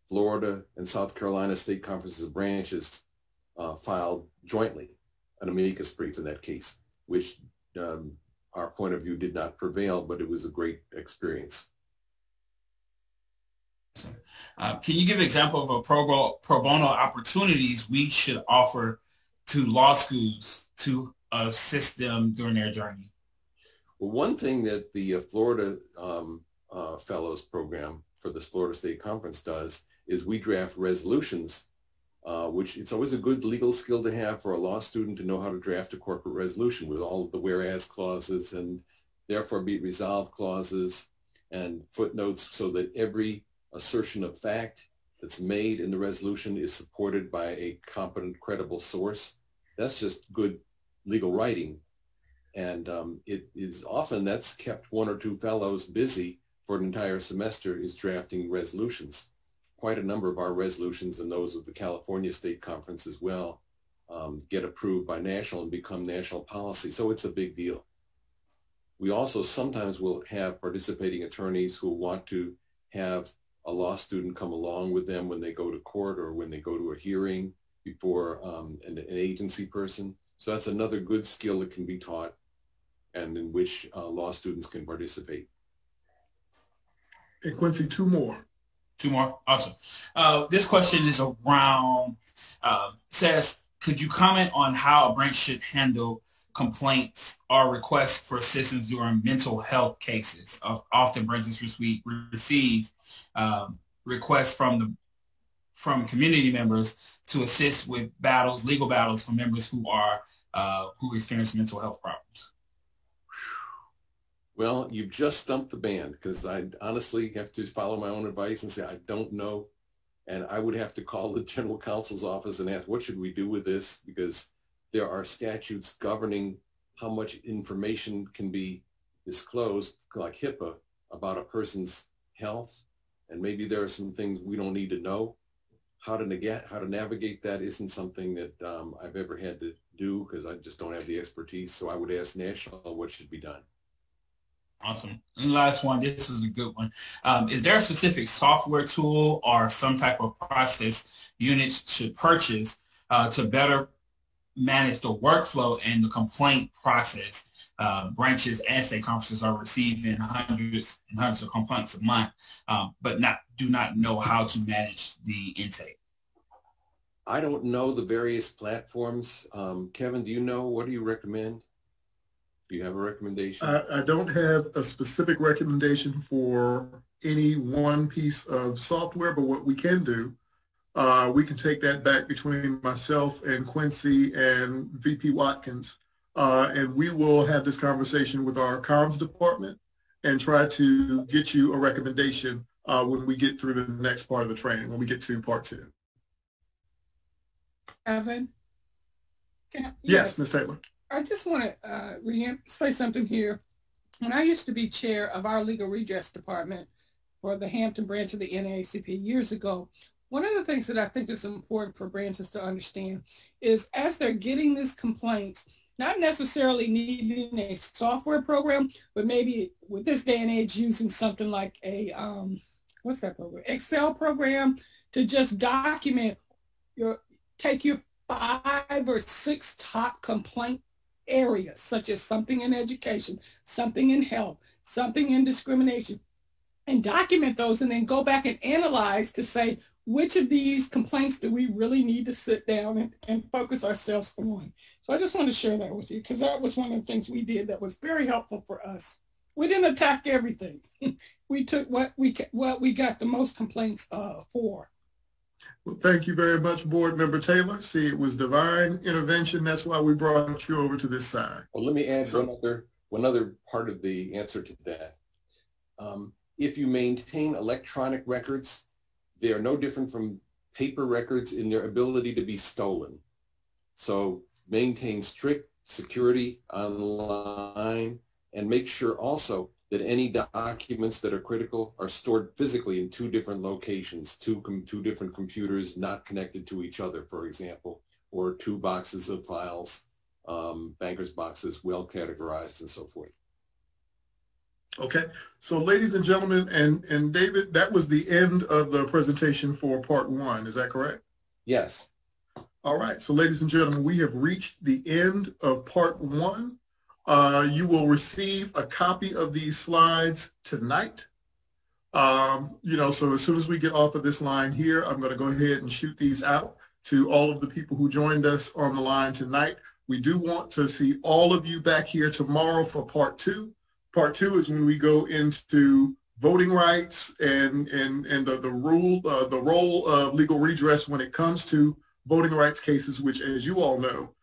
[SPEAKER 4] Florida, and South Carolina State Conferences of Branches filed jointly an amicus brief in that case, which our point of view did not prevail, but it was a great experience.
[SPEAKER 1] Can you give an example of a pro bono opportunities we should offer to law schools to assist them during their journey?
[SPEAKER 4] Well, one thing that the Florida Fellows Program for the Florida State Conference does is we draft resolutions, which it's always a good legal skill to have for a law student to know how to draft a corporate resolution with all of the whereas clauses and therefore be resolved clauses and footnotes, so that every assertion of fact that's made in the resolution is supported by a competent, credible source. That's just good legal writing. And it is often that's kept one or two fellows busy for an entire semester, is drafting resolutions. Quite a number of our resolutions and those of the California State Conference as well get approved by national and become national policy. So it's a big deal. We also sometimes will have participating attorneys who want to have a law student come along with them when they go to court or when they go to a hearing before an agency person. So that's another good skill that can be taught and in which law students can participate.
[SPEAKER 2] And Quincy, two more.
[SPEAKER 1] Two more? Awesome. This question is around, says, could you comment on how a branch should handle complaints or requests for assistance during mental health cases? Often branches receive requests from community members to assist with legal battles for members who experience mental health problems.
[SPEAKER 4] Well, you've just stumped the band, because I honestly have to follow my own advice and say, I don't know. And I would have to call the general counsel's office and ask, what should we do with this? Because there are statutes governing how much information can be disclosed, like HIPAA, about a person's health. And maybe there are some things we don't need to know. How to navigate that isn't something that I've ever had to do, because I just don't have the expertise. So I would ask national what should be done.
[SPEAKER 1] Awesome. And last one, this is a good one. Is there a specific software tool or some type of process units should purchase to better manage the workflow and the complaint process? Branches and state conferences are receiving hundreds and hundreds of complaints a month, but do not know how to manage the intake.
[SPEAKER 4] I don't know the various platforms. Kevin, do you know? What do you recommend? Do you have a recommendation?
[SPEAKER 2] I don't have a specific recommendation for any one piece of software, but what we can do, we can take that back between myself and Quincy and VP Watkins, and we will have this conversation with our comms department and try to get you a recommendation when we get through the next part of the training, when we get to part 2.
[SPEAKER 6] Evan?
[SPEAKER 2] Yes, Ms. Taylor.
[SPEAKER 6] I just want to say something here. When I used to be chair of our legal redress department for the Hampton branch of the NAACP years ago, one of the things that I think is important for branches to understand is as they're getting these complaints, not necessarily needing a software program, but maybe with this day and age using something like a, what's that program? Excel program to just document take your 5 or 6 top complaint areas, such as something in education, something in health, something in discrimination, and document those and then go back and analyze to say, which of these complaints do we really need to sit down and focus ourselves on? So I just want to share that with you, because that was one of the things we did that was very helpful for us. We didn't attack everything. We took what we got the most complaints for.
[SPEAKER 2] Well, thank you very much, Board Member Taylor. See, it was divine intervention. That's why we brought you over to this side.
[SPEAKER 4] Well, let me add one other part of the answer to that. If you maintain electronic records, they are no different from paper records in their ability to be stolen. So maintain strict security online and make sure also that any documents that are critical are stored physically in 2 different locations, two different computers not connected to each other, for example, or 2 boxes of files, banker's boxes, well categorized and so forth.
[SPEAKER 2] Okay, so ladies and gentlemen, and David, that was the end of the presentation for part 1. Is that correct?
[SPEAKER 4] Yes.
[SPEAKER 2] All right, so ladies and gentlemen, we have reached the end of part 1. You will receive a copy of these slides tonight. So as soon as we get off of this line here, I'm going to go ahead and shoot these out to all of the people who joined us on the line tonight. We do want to see all of you back here tomorrow for part 2. Part 2 is when we go into voting rights and the role of legal redress when it comes to voting rights cases, which, as you all know,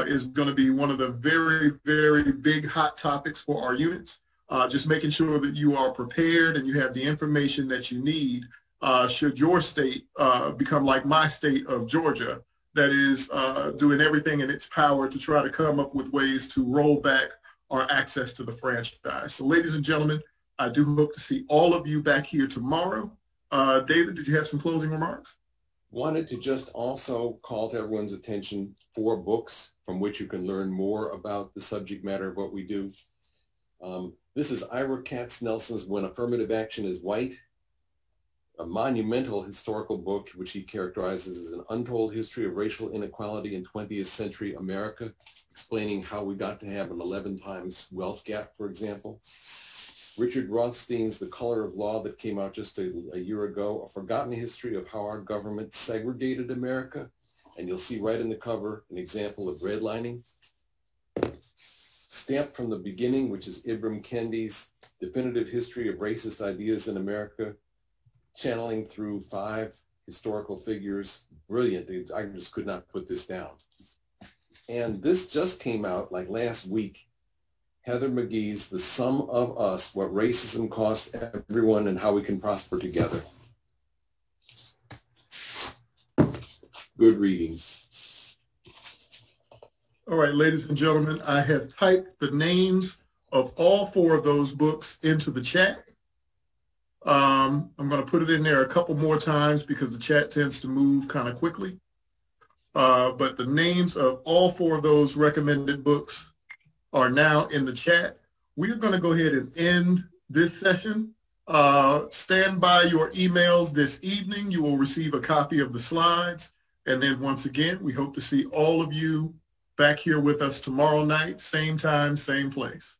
[SPEAKER 2] is going to be one of the very, very big hot topics for our units. Just making sure that you are prepared and you have the information that you need should your state become like my state of Georgia, that is doing everything in its power to try to come up with ways to roll back our access to the franchise. So ladies and gentlemen, I do hope to see all of you back here tomorrow. David, did you have some closing remarks?
[SPEAKER 4] Wanted to just also call to everyone's attention 4 books from which you can learn more about the subject matter of what we do. This is Ira Katznelson's When Affirmative Action is White, a monumental historical book which he characterizes as an untold history of racial inequality in 20th century America, explaining how we got to have an 11 times wealth gap, for example. Richard Rothstein's The Color of Law, that came out just a year ago, a forgotten history of how our government segregated America. And you'll see right in the cover an example of redlining. Stamped from the Beginning, which is Ibram Kendi's definitive history of racist ideas in America, channeling through 5 historical figures. Brilliant. I just could not put this down. And this just came out like last week. Heather McGee's The Sum of Us, What Racism Costs Everyone and How We Can Prosper Together. Good reading.
[SPEAKER 2] All right, ladies and gentlemen, I have typed the names of all 4 of those books into the chat. I'm going to put it in there a couple more times because the chat tends to move kind of quickly. But the names of all 4 of those recommended books are now in the chat. We are going to go ahead and end this session. Stand by your emails this evening. You will receive a copy of the slides. And then once again, we hope to see all of you back here with us tomorrow night, same time, same place.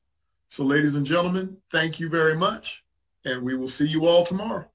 [SPEAKER 2] So ladies and gentlemen, thank you very much. And we will see you all tomorrow.